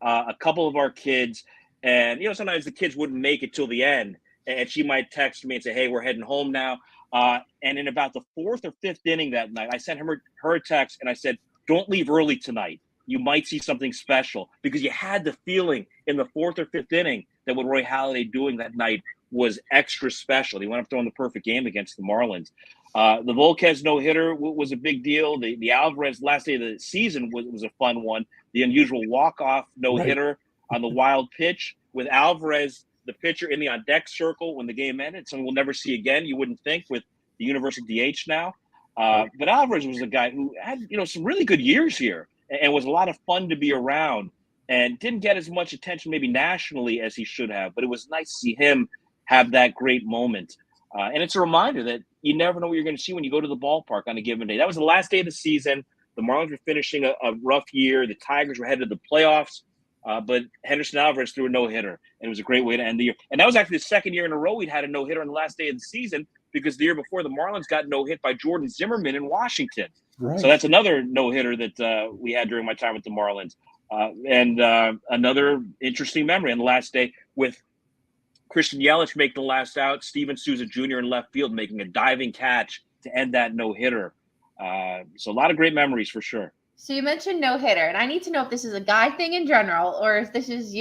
a couple of our kids. And, sometimes the kids wouldn't make it till the end, and she might text me and say, hey, we're heading home now. And in about the fourth or fifth inning that night, I sent her a text, and I said, don't leave early tonight. You might see something special, because you had the feeling in the fourth or fifth inning that what Roy Halladay doing that night was extra special. He went up throwing the perfect game against the Marlins. The Volquez no-hitter was a big deal. The Alvarez last day of the season was a fun one. The unusual walk-off no-hitter on the wild pitch with Alvarez, the pitcher, in the on-deck circle when the game ended. Something we'll never see again, you wouldn't think, with the universal DH now. But Alvarez was a guy who had, some really good years here and was a lot of fun to be around, and didn't get as much attention maybe nationally as he should have. But it was nice to see him have that great moment. And it's a reminder that you never know what you're going to see when you go to the ballpark on a given day. That was the last day of the season. The Marlins were finishing a rough year. The Tigers were headed to the playoffs. But Henderson Alvarez threw a no-hitter, and it was a great way to end the year. And that was actually the second year in a row we'd had a no-hitter on the last day of the season, because the year before the Marlins got no-hit by Jordan Zimmerman in Washington. Right. So that's another no-hitter that we had during my time with the Marlins. And another interesting memory on the last day with Christian Yelich making the last out, Steven Souza Jr. in left field making a diving catch to end that no-hitter. So a lot of great memories for sure.
So you mentioned no-hitter, and I need to know if this is a guy thing in general, or if this is,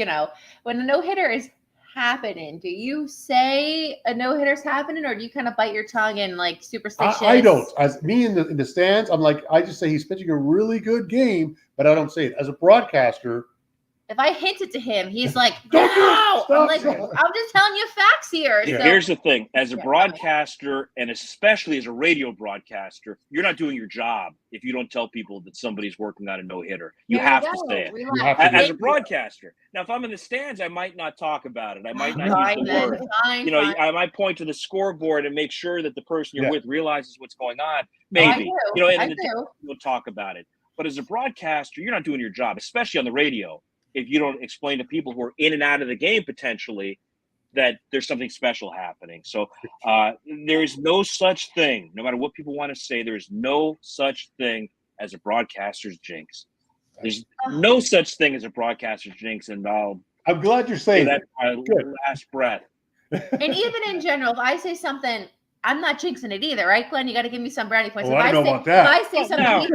when a no-hitter is happening, do you say a no-hitter's happening, or do you kind of bite your tongue and like superstitious?
I don't. As me in the stands, I'm like, I just say he's pitching a really good game, but I don't say it. As a broadcaster,
if I hint it to him, he's like, no! I'm like, I'm just telling you facts here.
Yeah. So, here's the thing. As a broadcaster, and especially as a radio broadcaster, you're not doing your job if you don't tell people that somebody's working on a no-hitter. You have to say it. As a broadcaster. Now, if I'm in the stands, I might not talk about it. I might not use the word. I might point to the scoreboard and make sure that the person you're with realizes what's going on. Maybe.
I do.
We'll talk about it. But as a broadcaster, you're not doing your job, especially on the radio, if you don't explain to people who are in and out of the game potentially that there's something special happening. So there is no such thing, no matter what people want to say, there's no such thing as a broadcaster's jinx. There's no such thing as a broadcaster's jinx, and
I'm glad you're saying
that my last breath.
And even in general, if I say something, I'm not jinxing it either, right, Glenn? You got to give me some brownie points.
Oh, I don't know about that.
If I say something,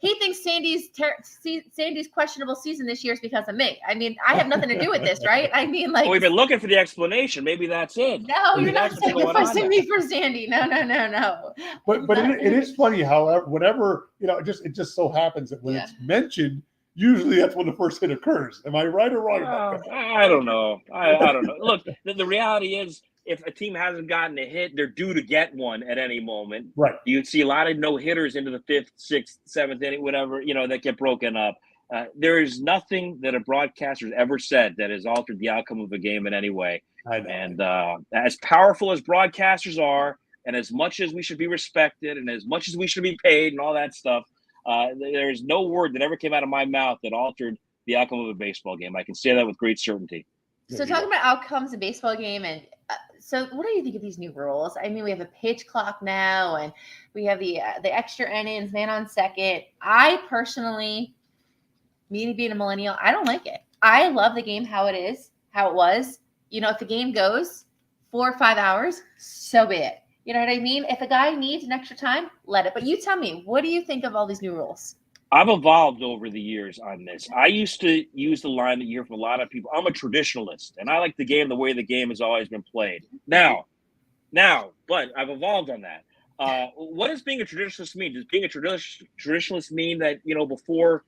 he thinks Sandy's questionable season this year is because of me. I mean, I have nothing to do with this, right? I mean, like,
we've been looking for the explanation. Maybe that's it.
No, you're not sacrificing me for Sandy. No.
But it is funny how whenever it just so happens that when it's mentioned, usually that's when the first hit occurs. Am I right or wrong about that?
I don't know. I don't know. Look, the reality is, if a team hasn't gotten a hit, they're due to get one at any moment.
Right.
You'd see a lot of no-hitters into the fifth, sixth, seventh inning, whatever, that get broken up. There is nothing that a broadcaster has ever said that has altered the outcome of a game in any way.
I know.
And as powerful as broadcasters are, and as much as we should be respected, and as much as we should be paid and all that stuff, there is no word that ever came out of my mouth that altered the outcome of a baseball game. I can say that with great certainty.
So talking about outcomes of baseball game, and so what do you think of these new rules? I mean, we have a pitch clock now, and we have the extra innings, man on second. I personally, me being a millennial, I don't like it. I love the game how it is, how it was. If the game goes 4 or 5 hours, so be it. You know what I mean? If a guy needs an extra time, let it. But you tell me, what do you think of all these new rules?
I've evolved over the years on this. I used to use the line that you hear from a lot of people. I'm a traditionalist, and I like the game the way the game has always been played. Now, but I've evolved on that. What does being a traditionalist mean? Does being a traditionalist mean that, before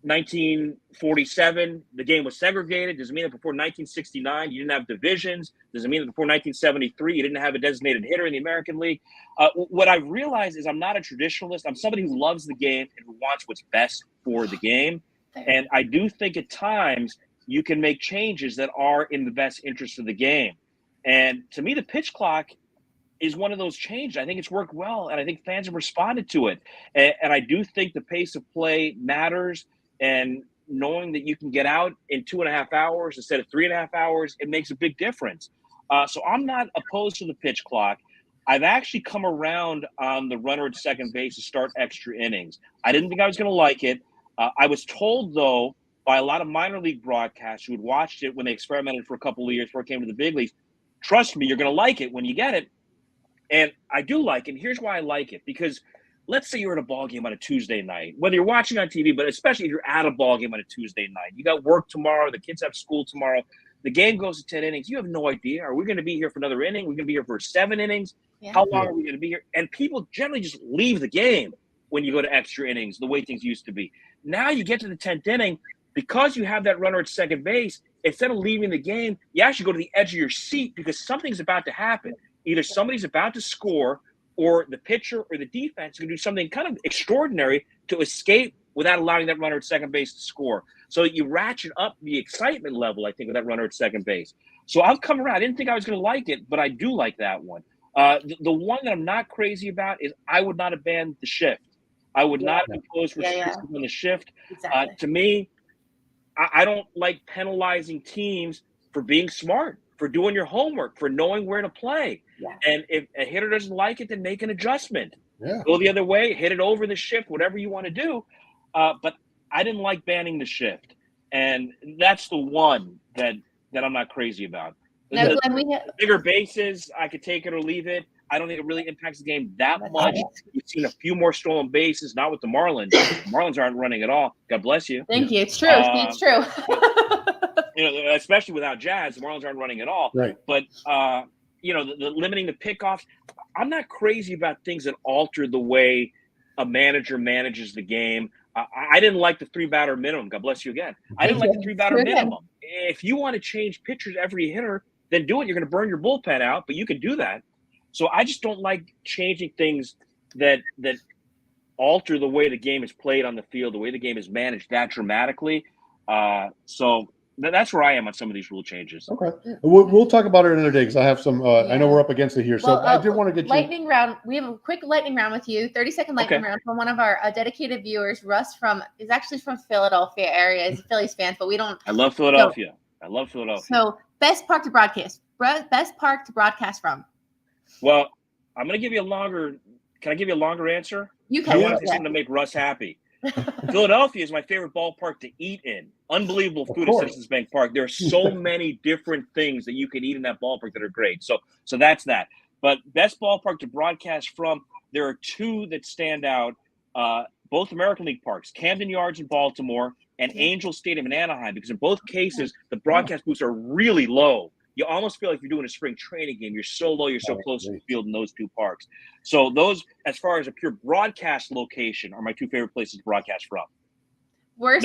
1947, the game was segregated? Does it mean that before 1969, you didn't have divisions? Does it mean that before 1973, you didn't have a designated hitter in the American League? What I've realized is I'm not a traditionalist. I'm somebody who loves the game and who wants what's best for the game. And I do think at times you can make changes that are in the best interest of the game. And to me, the pitch clock is one of those changes. I think it's worked well, and I think fans have responded to it. And I do think the pace of play matters. And knowing that you can get out in 2.5 hours instead of 3.5 hours, it makes a big difference. So I'm not opposed to the pitch clock. I've actually come around on the runner at second base to start extra innings. I didn't think I was going to like it. I was told, though, by a lot of minor league broadcasters who had watched it when they experimented for a couple of years before it came to the big leagues, trust me, you're going to like it when you get it. And I do like it. And here's why I like it. Because let's say you're at a ball game on a Tuesday night, whether you're watching on TV, but especially if you're at a ball game on a Tuesday night. You got work tomorrow. The kids have school tomorrow. The game goes to 10 innings. You have no idea. Are we going to be here for another inning? We're going to be here for 7 innings.
Yeah.
How long are we going to be here? And people generally just leave the game when you go to extra innings, the way things used to be. Now you get to the 10th inning, because you have that runner at second base, instead of leaving the game, you actually go to the edge of your seat because something's about to happen. Either somebody's about to score, or the pitcher or the defense is going to do something kind of extraordinary to escape without allowing that runner at second base to score. So you ratchet up the excitement level, I think, with that runner at second base. So I've come around. I didn't think I was going to like it, but I do like that one. The one that I'm not crazy about is I would not have banned the shift. I would not impose restrictions on the shift.
Exactly.
To me, I don't like penalizing teams for being smart, for doing your homework, for knowing where to play.
Yeah.
And if a hitter doesn't like it, then make an adjustment.
Yeah.
Go the other way, hit it over the shift, whatever you want to do. But I didn't like banning the shift. And that's the one that I'm not crazy about.
Now,
The
Glenn,
bigger bases, I could take it or leave it. I don't think it really impacts the game that much. We've seen a few more stolen bases, not with the Marlins. The Marlins aren't running at all. God bless you.
Thank you. It's true. It's true.
Especially without Jazz, the Marlins aren't running at all.
Right.
But the limiting the pickoffs, I'm not crazy about things that alter the way a manager manages the game. I didn't like the 3-batter minimum. God bless you again. I didn't like the 3-batter minimum. If you want to change pitchers every hitter, then do it. You're going to burn your bullpen out, but you can do that. So I just don't like changing things that alter the way the game is played on the field, the way the game is managed that dramatically. So that's where I am on some of these rule changes.
Okay. We'll talk about it another day because I have some I know we're up against it here. So I did want to get
lightning round. We have a quick lightning round with you. 30-second lightning round from one of our dedicated viewers. Russ is actually from Philadelphia area. He's a Phillies fan, but we don't.
I love Philadelphia.
So best park to broadcast from.
Well, I'm going to give you a longer. Can I give you a longer answer?
You can.
I want to say something to make Russ happy. Philadelphia is my favorite ballpark to eat in. Unbelievable food at Citizens Bank Park. There are so many different things that you can eat in that ballpark that are great. So that's that. But best ballpark to broadcast from, there are two that stand out. Both American League parks, Camden Yards in Baltimore and Angel Stadium in Anaheim, because in both cases, the broadcast booths are really low. You almost feel like you're doing a spring training game. You're so low, you're so close to the field in those two parks. So those, as far as a pure broadcast location, are my two favorite places to broadcast from.
Worst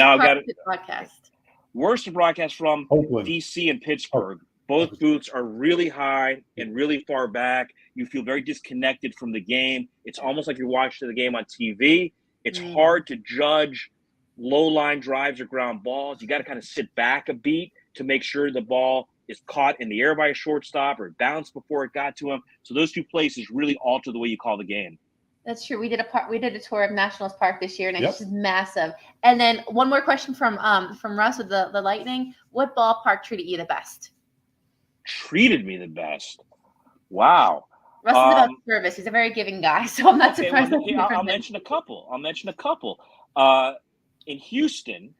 to
broadcast from
Oakland.
DC and Pittsburgh. Both booths are really high and really far back. You feel very disconnected from the game. It's almost like you're watching the game on TV. It's hard to judge low line drives or ground balls. You got to kind of sit back a beat to make sure the ball is caught in the air by a shortstop or bounced before it got to him. So those two places really alter the way you call the game.
That's true. We did a tour of Nationals Park this year, and it's just massive. And then one more question from Russ with the Lightning. What ballpark treated you the best?
Treated me the best. Wow.
Russ is about service. He's a very giving guy, so I'm not surprised.
I'll mention a couple. In Houston,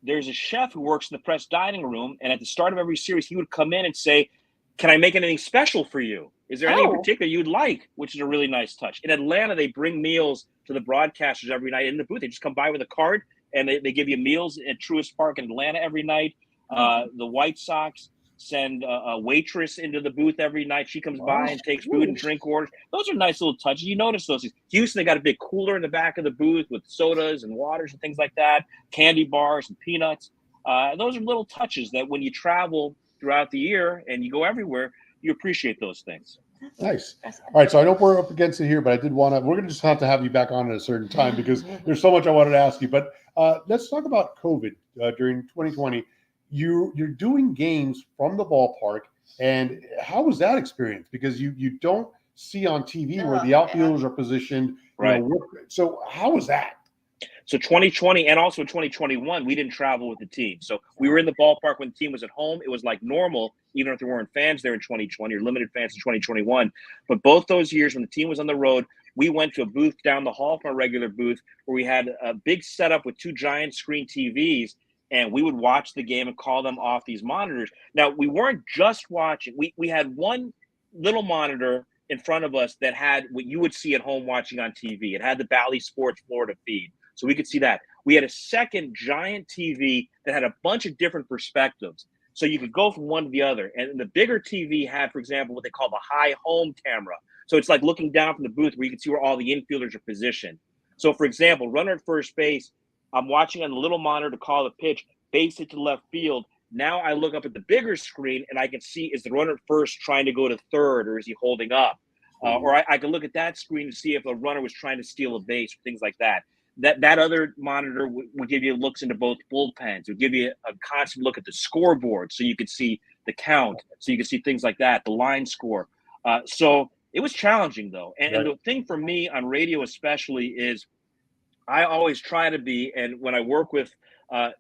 there's a chef who works in the press dining room, and at the start of every series, he would come in and say, "Can I make anything special for you? Is there anything in particular you'd like?" Which is a really nice touch. In Atlanta, they bring meals to the broadcasters every night in the booth. They just come by with a card, and they give you meals at Truist Park in Atlanta every night. The White Sox send a waitress into the booth every night. She comes by and takes food and drink orders. Those are nice little touches. You notice those things. Houston, they got a big cooler in the back of the booth with sodas and waters and things like that, candy bars and peanuts. Those are little touches that when you travel throughout the year and you go everywhere, you appreciate those things.
Nice. All right, so I know we're up against it here, but I did want to. We're going to just have to have you back on at a certain time because there's so much I wanted to ask you. But let's talk about COVID during 2020. You're doing games from the ballpark, and how was that experience? Because you don't see on TV where the outfielders are positioned.
Right.
So how was that?
So 2020 and also 2021, we didn't travel with the team. So we were in the ballpark when the team was at home. It was like normal, even if there weren't fans there in 2020 or limited fans in 2021. But both those years when the team was on the road, we went to a booth down the hall from our regular booth where we had a big setup with 2 giant screen TVs, and we would watch the game and call them off these monitors. Now, we weren't just watching. We had one little monitor in front of us that had what you would see at home watching on TV. It had the Bally Sports Florida feed, so we could see that. We had a second giant TV that had a bunch of different perspectives, so you could go from one to the other. And the bigger TV had, for example, what they call the high home camera. So it's like looking down from the booth where you can see where all the infielders are positioned. So, for example, runner at first base, I'm watching on the little monitor to call the pitch, base hit to left field. Now I look up at the bigger screen and I can see, is the runner at first trying to go to third, or is he holding up? Or I can look at that screen to see if a runner was trying to steal a base, or things like that. That other monitor would give you looks into both bullpens. It would give you a constant look at the scoreboard, so you could see the count, so you could see things like that, the line score. So it was challenging, though. And the thing for me on radio especially is I always try to be, and when I work with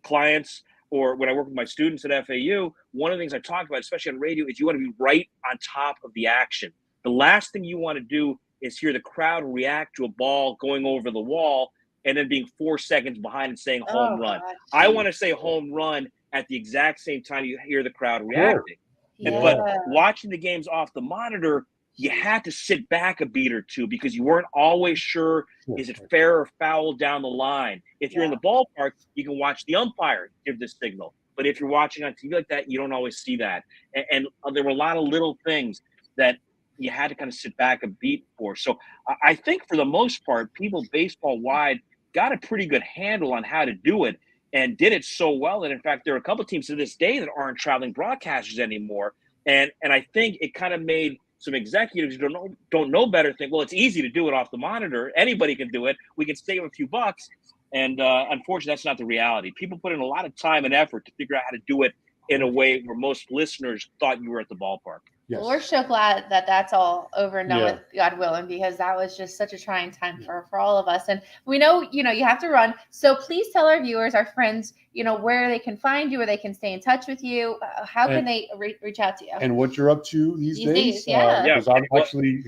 clients or when I work with my students at FAU, one of the things I talk about, especially on radio, is you want to be right on top of the action. The last thing you want to do is hear the crowd react to a ball going over the wall and then being 4 seconds behind and saying home run.
Gosh.
I want to say home run at the exact same time you hear the crowd reacting.
Yeah.
But watching the games off the monitor, you had to sit back a beat or two because you weren't always sure, is it fair or foul down the line? If you're in the ballpark, you can watch the umpire give the signal. But if you're watching on TV like that, you don't always see that. And there were a lot of little things that you had to kind of sit back a beat for. So I think for the most part, people baseball wide got a pretty good handle on how to do it and did it so well that, in fact, there are a couple of teams to this day that aren't traveling broadcasters anymore. And I think it kind of made some executives who don't know better think, well, it's easy to do it off the monitor. Anybody can do it. We can save a few bucks. And unfortunately, that's not the reality. People put in a lot of time and effort to figure out how to do it in a way where most listeners thought you were at the ballpark.
Yes.
Well, we're so glad that that's all over and done with, God willing, because that was just such a trying time for all of us. And we know, you have to run. So please tell our viewers, our friends, where they can find you, where they can stay in touch with you. How can they reach out to you?
And what you're up to these days? Because I'm actually...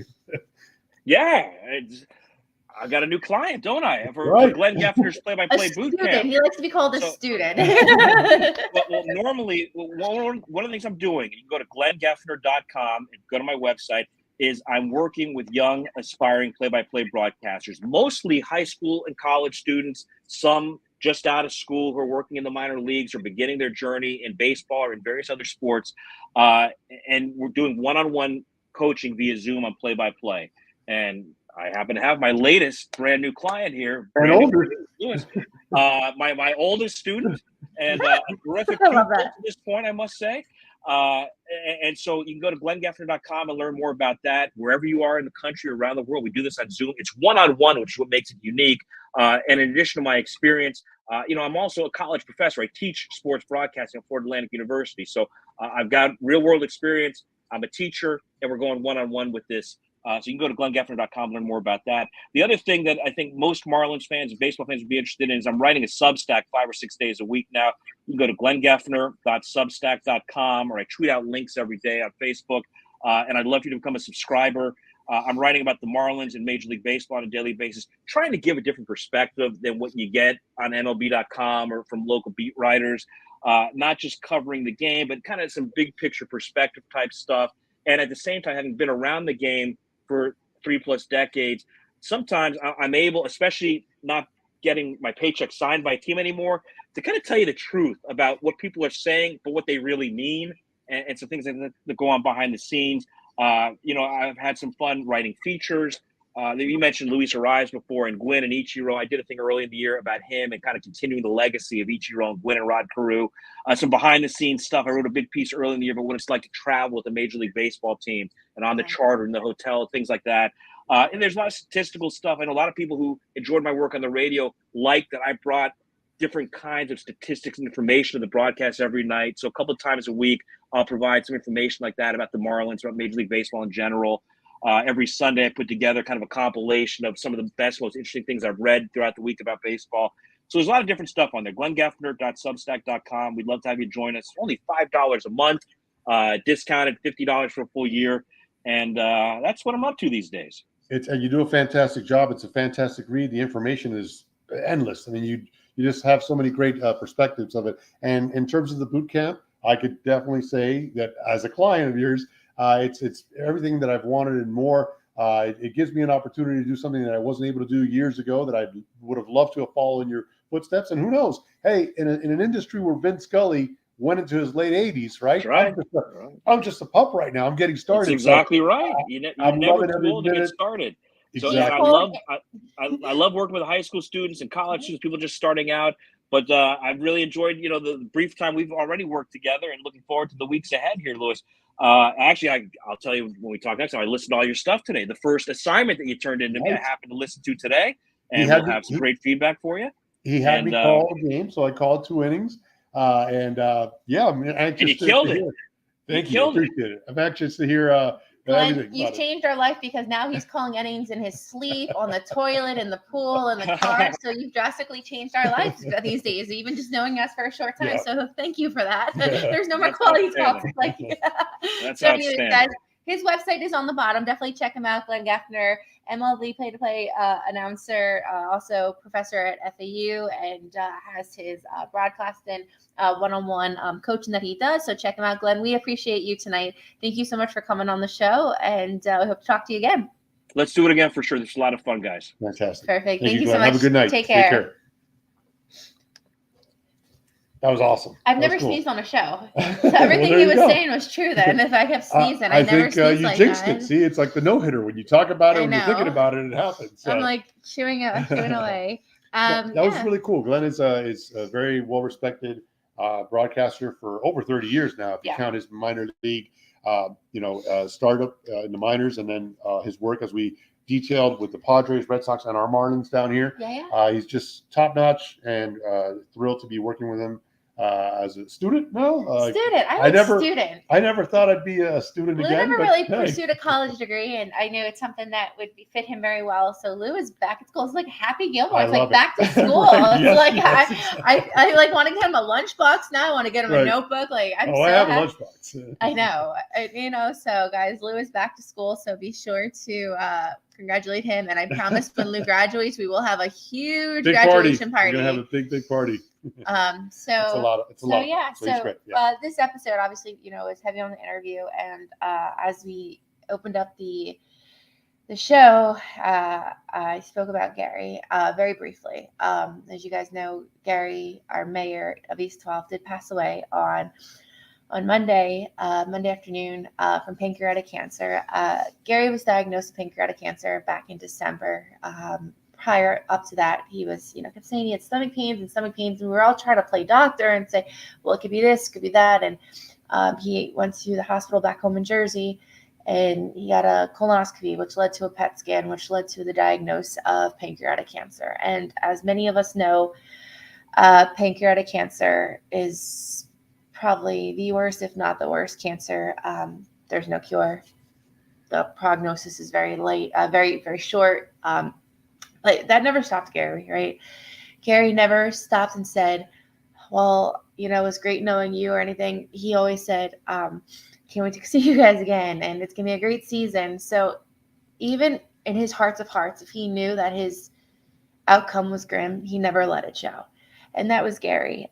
I got a new client, don't I? For Glenn Geffner's play-by-play boot camp.
He likes to be called a student.
Well, normally, one of the things I'm doing, you can go to glenngeffner.com and go to my website, is I'm working with young, aspiring play-by-play broadcasters, mostly high school and college students, some just out of school who are working in the minor leagues or beginning their journey in baseball or in various other sports. And we're doing one-on-one coaching via Zoom on play-by-play. And I happen to have my latest brand new client here, Lewis, my oldest student, and a terrific pupil to this point, I must say. And so you can go to glenngeffner.com and learn more about that. Wherever you are in the country or around the world, we do this on Zoom. It's one-on-one, which is what makes it unique. And in addition to my experience, I'm also a college professor. I teach sports broadcasting at Florida Atlantic University. So I've got real-world experience. I'm a teacher, and we're going one-on-one with this. So you can go to glenngeffner.com and learn more about that. The other thing that I think most Marlins fans and baseball fans would be interested in is I'm writing a Substack 5 or 6 days a week now. You can go to glengeffner.substack.com, or I tweet out links every day on Facebook. And I'd love you to become a subscriber. I'm writing about the Marlins and Major League Baseball on a daily basis, trying to give a different perspective than what you get on MLB.com or from local beat writers. Not just covering the game, but kind of some big picture perspective type stuff. And at the same time, having been around the game for 3+ decades, sometimes I'm able, especially not getting my paycheck signed by a team anymore, to kind of tell you the truth about what people are saying, but what they really mean, and some things that go on behind the scenes. I've had some fun writing features. You mentioned Luis Ariz before, and Gwynn and Ichiro. I did a thing early in the year about him and kind of continuing the legacy of Ichiro and Gwynn and Rod Carew. Some behind-the-scenes stuff. I wrote a big piece early in the year about what it's like to travel with a Major League Baseball team and on the charter in the hotel, things like that. And there's a lot of statistical stuff. I know a lot of people who enjoyed my work on the radio like that I brought different kinds of statistics and information to the broadcast every night. So a couple of times a week, I'll provide some information like that about the Marlins, about Major League Baseball in general. Every Sunday, I put together kind of a compilation of some of the best, most interesting things I've read throughout the week about baseball. So there's a lot of different stuff on there. GlennGeffner.substack.com. We'd love to have you join us. Only $5 a month, discounted $50 for a full year. And that's what I'm up to these days.
And you do a fantastic job. It's a fantastic read. The information is endless. I mean, you just have so many great perspectives of it. And in terms of the boot camp, I could definitely say that as a client of yours, it's everything that I've wanted and more. It gives me an opportunity to do something that I wasn't able to do years ago that I would have loved to have followed in your footsteps. And who knows? Hey, in an industry where Vin Scully went into his late 80s, right?
That's right.
I'm just a pup right now. I'm getting started.
That's exactly right. You're
I'm
never
loving
too old to
every
get
minute.
started.
Exactly.
So I love working with high school students and college students, people just starting out. But I've really enjoyed, the brief time we've already worked together, and looking forward to the weeks ahead here, Louis. Actually, I'll tell you when we talk next time. I listened to all your stuff today. The first assignment that you turned in to me, I happened to listen to today, and we'll have some great feedback for you.
He had me call a game, so I called 2 innings. Yeah, I'm anxious
and you killed it.
Thank you. Appreciate it. I'm anxious to hear everything.
You've changed our life because now he's calling innings in his sleep, on the toilet, in the pool, in the car. So you've drastically changed our lives these days, even just knowing us for a short time. Yeah. So thank you for that. There's no more quality talks like
That's
so anyways, guys, his website is on the bottom. Definitely check him out, Glenn Geffner, MLB play-to-play announcer, also professor at FAU, and has his broadcast and one-on-one coaching that he does. So check him out, Glenn. We appreciate you tonight. Thank you so much for coming on the show, and we hope to talk to you again.
Let's do it again for sure. There's a lot of fun, guys.
Fantastic.
Perfect. Thank you so much.
Have a good night.
Take care.
That was awesome.
I've never sneezed on a show. So everything he was saying was true then. If I kept sneezing, I never sneezed like that.
You jinxed it. See, it's like the no-hitter. When you talk about it, when you're thinking about it, it happens. So.
I'm like chewing away.
That was really cool. Glenn is a very well-respected broadcaster for over 30 years now, if you count his minor league, startup in the minors, and then his work as we detailed with the Padres, Red Sox, and our Marlins down here. He's just top-notch, and thrilled to be working with him. As a student,
student. Student.
I never thought I'd be a student
Lou
again.
Never really pursued a college degree, and I knew it's something that would fit him very well. So Lou is back at school. It's like Happy Gilmore. It's like back to school. It's I like want to get him a lunchbox now. I want to get him a notebook. Like I
have a lunchbox.
I know. So guys, Lou is back to school. So be sure to congratulate him. And I promise when Lou graduates, we will have a huge graduation party.
We're gonna have a big party.
It's a lot. Yeah. So this episode obviously, is heavy on the interview, and as we opened up the show, I spoke about Gary very briefly. As you guys know, Gary, our mayor of East 12, did pass away on Monday afternoon from pancreatic cancer. Gary was diagnosed with pancreatic cancer back in December. Prior up to that, he was, kept saying he had stomach pains, and we were all trying to play doctor and say, well, it could be this, it could be that. And he went to the hospital back home in Jersey, and he had a colonoscopy, which led to a PET scan, which led to the diagnosis of pancreatic cancer. And as many of us know, pancreatic cancer is probably the worst, if not the worst cancer. There's no cure. The prognosis is very late, very, very short. But that never stopped Gary, right? Gary never stopped and said, well, it was great knowing you or anything. He always said, can't wait to see you guys again, and it's going to be a great season. So even in his hearts of hearts, if he knew that his outcome was grim, he never let it show. And that was Gary.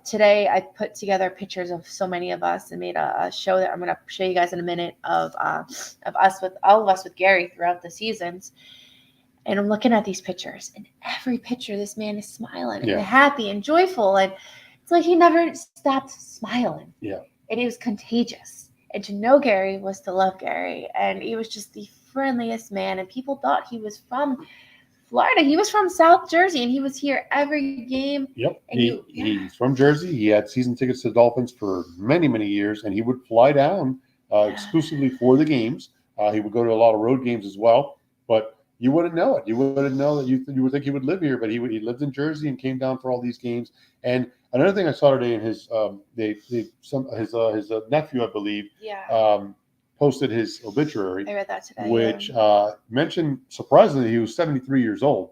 Today, I put together pictures of so many of us and made a show that I'm going to show you guys in a minute of us, with all of us with Gary throughout the seasons. And I'm looking at these pictures, and every picture, this man is smiling and happy and joyful. And it's like he never stopped smiling.
Yeah.
And it was contagious. And to know Gary was to love Gary. And he was just the friendliest man. And people thought he was from Florida. He was from South Jersey, and he was here every game.
Yep. And he's from Jersey. He had season tickets to the Dolphins for many, many years, and he would fly down exclusively for the games. He would go to a lot of road games as well. But you wouldn't know it. You wouldn't know that you would think he would live here, but he lived in Jersey and came down for all these games. And another thing I saw today in his nephew, I believe, posted his obituary,
I read that today.
which mentioned surprisingly he was 73 years old.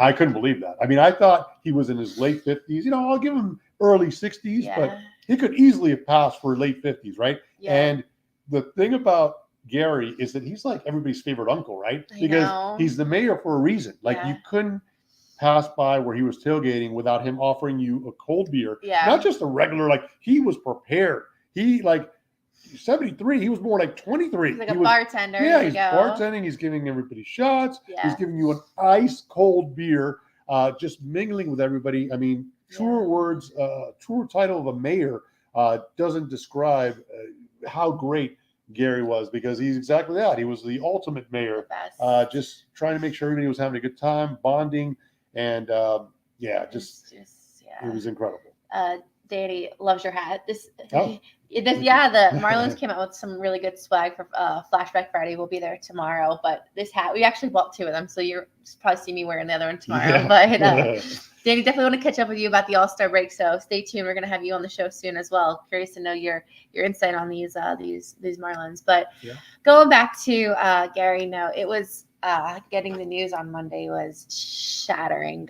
I couldn't believe that. I mean, I thought he was in his late 50s. You know, I'll give him early 60s, but he could easily have passed for late 50s, right?
Yeah.
And the thing about Gary is that he's like everybody's favorite uncle, right? Because he's the mayor for a reason. Like you couldn't pass by where he was tailgating without him offering you a cold beer. Not just a regular, like he was prepared. He like 73, he was more like 23.
He's like a bartender.
Yeah, he's bartending. He's giving everybody shots. He's giving you an ice cold beer, just mingling with everybody. I mean, truer words, truer title of a mayor doesn't describe how great Gary was, because he's exactly that. He was the ultimate mayor, just trying to make sure everybody was having a good time, bonding, and it was incredible.
Danny loves your hat. The Marlins came out with some really good swag for Flashback Friday. We'll be there tomorrow. But this hat, we actually bought two of them, so you'll probably see me wearing the other one tomorrow. But Danny, definitely want to catch up with you about the All-Star break. So stay tuned. We're going to have you on the show soon as well. Curious to know your insight on these Marlins. But going back to Gary, no, it was getting the news on Monday was shattering.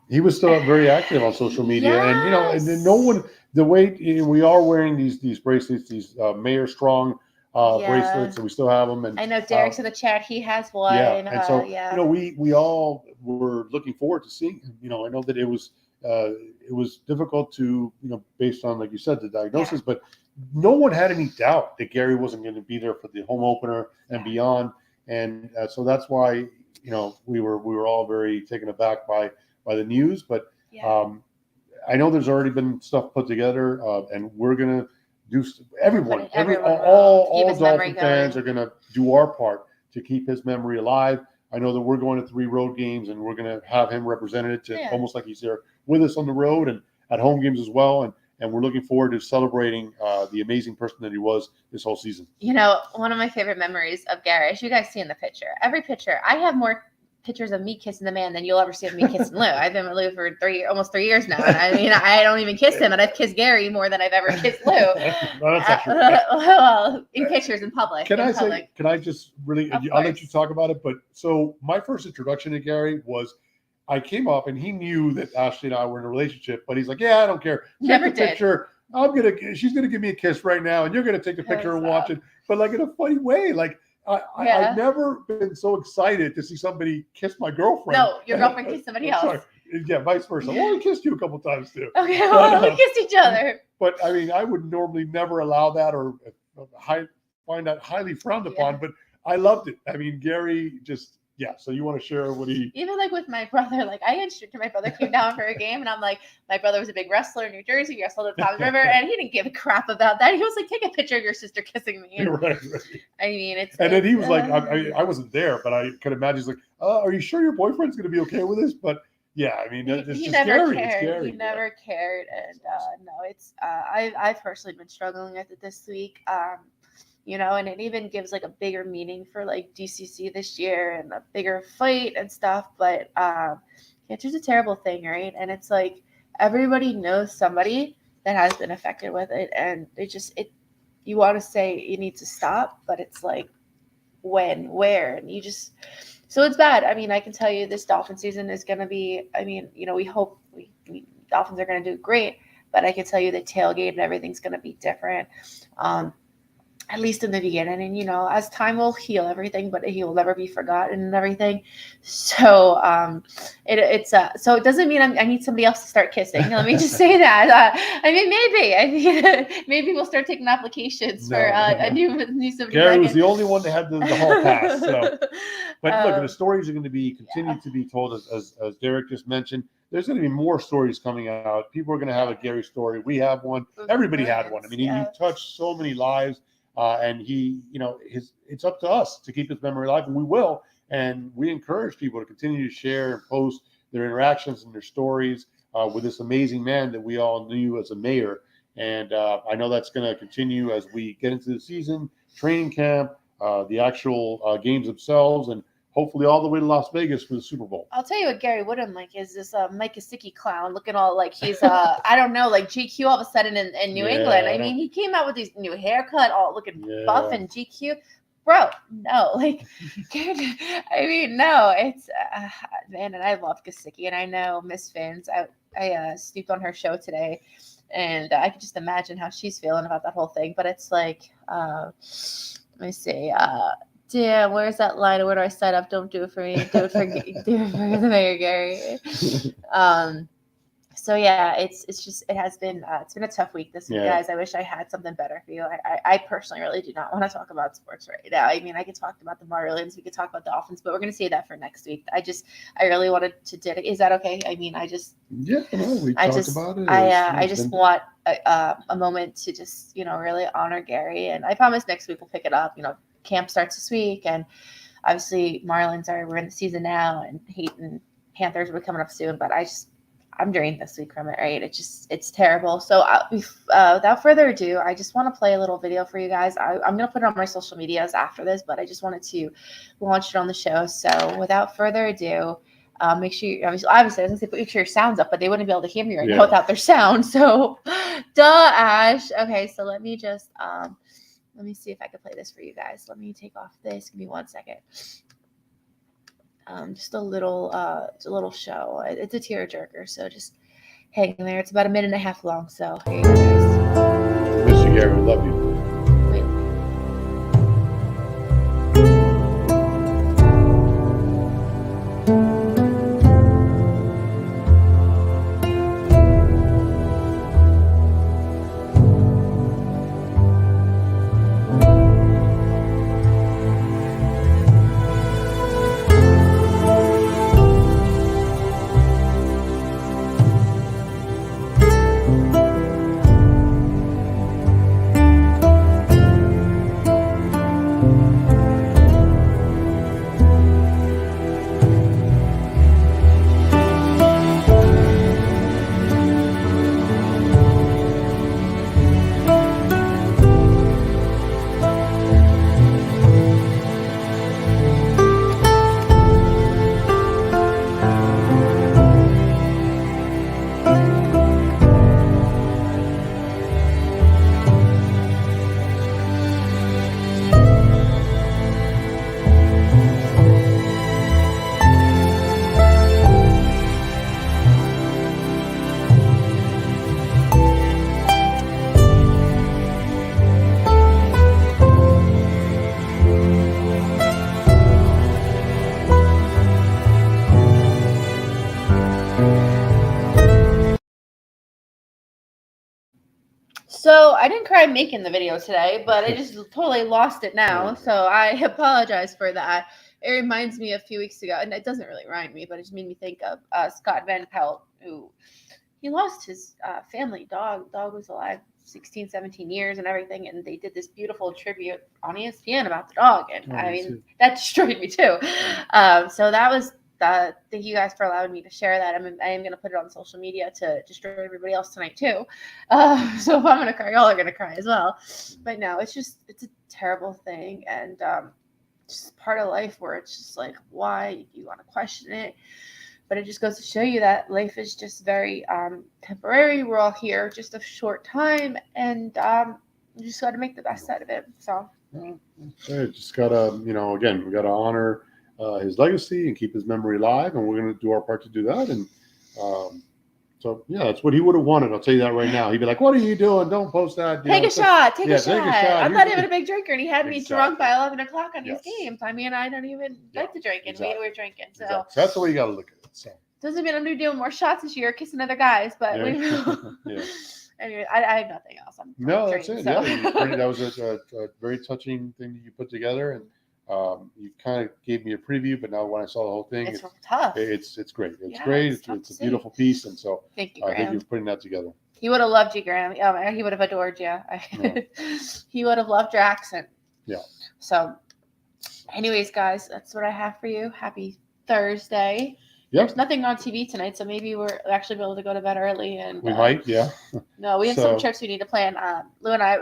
He was still very active on social media, and and no one. The way we are wearing these bracelets, these Mayor Strong bracelets, and we still have them. And
I know Derek's in the chat; he has one.
And so we all were looking forward to seeing him. I know that it was difficult to based on, like you said, the diagnosis, but no one had any doubt that Gary wasn't going to be there for the home opener and beyond, and so that's why we were all very taken aback by the news, but I know there's already been stuff put together, and we're gonna do. All Dolphin fans are gonna do our part to keep his memory alive. I know that we're going to 3 road games, and we're gonna have him represented to almost like he's there with us on the road and at home games as well. And we're looking forward to celebrating the amazing person that he was this whole season.
One of my favorite memories of Gary, as you guys see in the picture, every picture, I have more pictures of me kissing the man than you'll ever see of me kissing Lou. I've been with Lou for almost 3 years now. And I mean, I don't even kiss him, and I've kissed Gary more than I've ever kissed Lou. Well, in pictures in public.
Can I just really, I'll let you talk about it. But so my first introduction to Gary was, I came up and he knew that Ashley and I were in a relationship, but he's like, I don't care.
Never did.
Picture. She's gonna give me a kiss right now, and you're gonna take a picture and watch it, but like in a funny way, like. I've never been so excited to see somebody kiss my girlfriend.
No, your girlfriend kissed somebody else. Sorry.
Yeah, vice versa. Well, we kissed you a couple times too.
Okay, well, we kissed each other.
But I mean, I would normally never allow that or find that highly frowned upon. But I loved it. I mean, Gary just. Yeah, so you want to share what he...
Even like with my brother, like I instructed my brother came down for a game, and I'm like, my brother was a big wrestler in New Jersey, he wrestled at the Tom's River, and he didn't give a crap about that. He was like, take a picture of your sister kissing me. And,
right.
I mean,
And then he was like, I wasn't there, but I could imagine he's like, are you sure your boyfriend's going to be okay with this? But yeah, I mean, it's just
never
scary.
Cared.
It's scary.
He never cared, and no, it's I've personally been struggling with it this week. And it even gives like a bigger meaning for like DCC this year and a bigger fight and stuff. But cancer's a terrible thing, right? And it's like everybody knows somebody that has been affected with it, and you want to say it needs to stop, but it's like when, where, and so it's bad. I mean, I can tell you this Dolphin season is going to be. I mean, we hope we Dolphins are going to do great, but I can tell you the tailgate and everything's going to be different. At least in the beginning, and as time will heal everything, but he will never be forgotten and everything. So so it doesn't mean I need somebody else to start kissing. Let me just say that. I mean, maybe we'll start taking applications for a new somebody.
Gary was the only one that had the hall pass. So. But look, the stories are going to continue to be told, as Derek just mentioned. There's going to be more stories coming out. People are going to have a Gary story. We have one. Everybody had one. I mean, he touched so many lives. And it's up to us to keep his memory alive, and we will. And we encourage people to continue to share and post their interactions and their stories with this amazing man that we all knew as a mayor. And I know that's going to continue as we get into the season, training camp, the actual games themselves, and hopefully all the way to Las Vegas for the Super Bowl.
I'll tell you what Gary Woodham like is this Mike Gesicki clown looking all like he's I don't know, like GQ all of a sudden in New England. I mean, he came out with these new haircut, all looking buff and GQ. Bro, no, like, I mean, no, it's man, and I love Gesicki, and I know Miss Fins. I snooped on her show today, and I can just imagine how she's feeling about that whole thing. But it's like, let me see, damn, where's that line? Where do I set up? Don't do it for me. Do it for the Mayor Gary. So yeah, it's been a tough week this week, guys. I wish I had something better for you. I personally really do not want to talk about sports right now. I mean, I could talk about the Marlins, we could talk about the Dolphins, but we're gonna save that for next week. I really wanted to dedicate. Is that okay? I mean, we talked about it. I just want a moment to just really honor Gary, and I promise next week we'll pick it up. Camp starts this week, and obviously Marlins we're in the season now, and Heat and Panthers will be coming up soon, but I'm drained this week from it, right? It's terrible. So without further ado, I just want to play a little video for you guys. I'm going to put it on my social medias after this, but I just wanted to launch it on the show. So without further ado, make sure you, obviously I was going to say make sure your sound's up, but they wouldn't be able to hear me right now without their sound. So duh, Ash. Okay, so let me just let me see if I can play this for you guys. Let me take off this. Give me 1 second. Just a little show. It's a tearjerker, so just hang in there. It's about 1.5 minutes long, so here you go, guys.
Miss you, Gary. We love you.
So I didn't cry making the video today, but I just totally lost it now. So I apologize for that. It reminds me a few weeks ago, and it doesn't really remind me, but it just made me think of Scott Van Pelt, who he lost his family dog. Dog was alive 16, 17 years and everything, and they did this beautiful tribute on ESPN about the dog, and I mean that destroyed me too. So that was thank you guys for allowing me to share that. I am going to put it on social media to destroy everybody else tonight too. So if I'm going to cry, y'all are going to cry as well. But no, it's a terrible thing, and just part of life where it's just like, why you want to question it. But it just goes to show you that life is just very temporary. We're all here just a short time, and you just got to make the best out of it. So
just gotta, again, we gotta honor his legacy and keep his memory alive, and we're gonna do our part to do that. And so yeah, that's what he would have wanted. I'll tell you that right now. He'd be like, "What are you doing? Don't post that."
Take a shot. Take a shot. I'm not even a big drinker, and he had me drunk by 11 o'clock on these games. I mean, I don't even like to drink, and we were drinking. So
that's the way you got to look at it. So
doesn't mean I'm going to do more shots this year, kissing other guys, but anyway, I have nothing else.
That's it. So. Yeah, that was a very touching thing that you put together, and you kind of gave me a preview, but now when I saw the whole thing,
it's tough.
It's great. It's great. It's a beautiful piece, and so
thank you for
putting that together.
He would have loved you, Graham. He would have adored you. He would have loved your accent.
Yeah.
So, anyways, guys, that's what I have for you. Happy Thursday. There's nothing on TV tonight, so maybe we're actually be able to go to bed early. And
We might, yeah.
No, we have some trips we need to plan. Lou and I,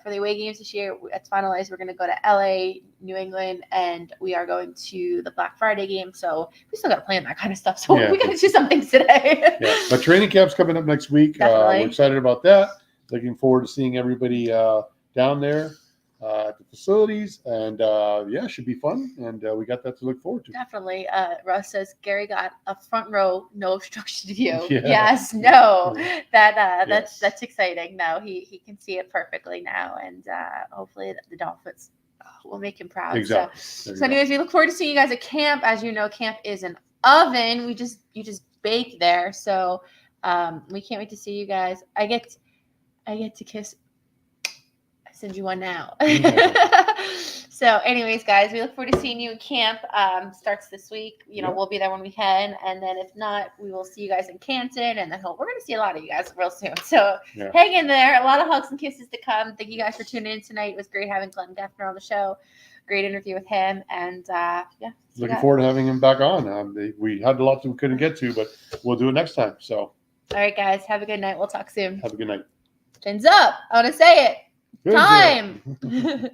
for the away games this year, it's finalized. We're going to go to LA, New England, and we are going to the Black Friday game. So we still got to plan that kind of stuff. So we got to do some things today.
Yeah, but training camp's coming up next week. We're excited about that. Looking forward to seeing everybody down there at the facilities, and should be fun. And we got that to look forward to.
Definitely. Russ says Gary got a front row, no obstruction view.
Yeah.
Yes, no, that's exciting. No, he can see it perfectly now, and hopefully the Dolphins will make him proud.
Exactly.
So anyways, we look forward to seeing you guys at camp. As you know, camp is an oven. You just bake there, so we can't wait to see you guys. I get to kiss. Send you one now. So anyways, guys, we look forward to seeing you in camp. Starts this week. We'll be there when we can, and then if not, we will see you guys in Canton, and then we're going to see a lot of you guys real soon. So hang in there. A lot of hugs and kisses to come. Thank you guys for tuning in tonight. It was great having Glenn Geffner on the show. Great interview with him, and
looking forward to having him back on. We had a lot that we couldn't get to, but we'll do it next time. So
all right, guys, have a good night. We'll talk soon.
Have a good night.
Fins up. I want to say it.
Good
Time.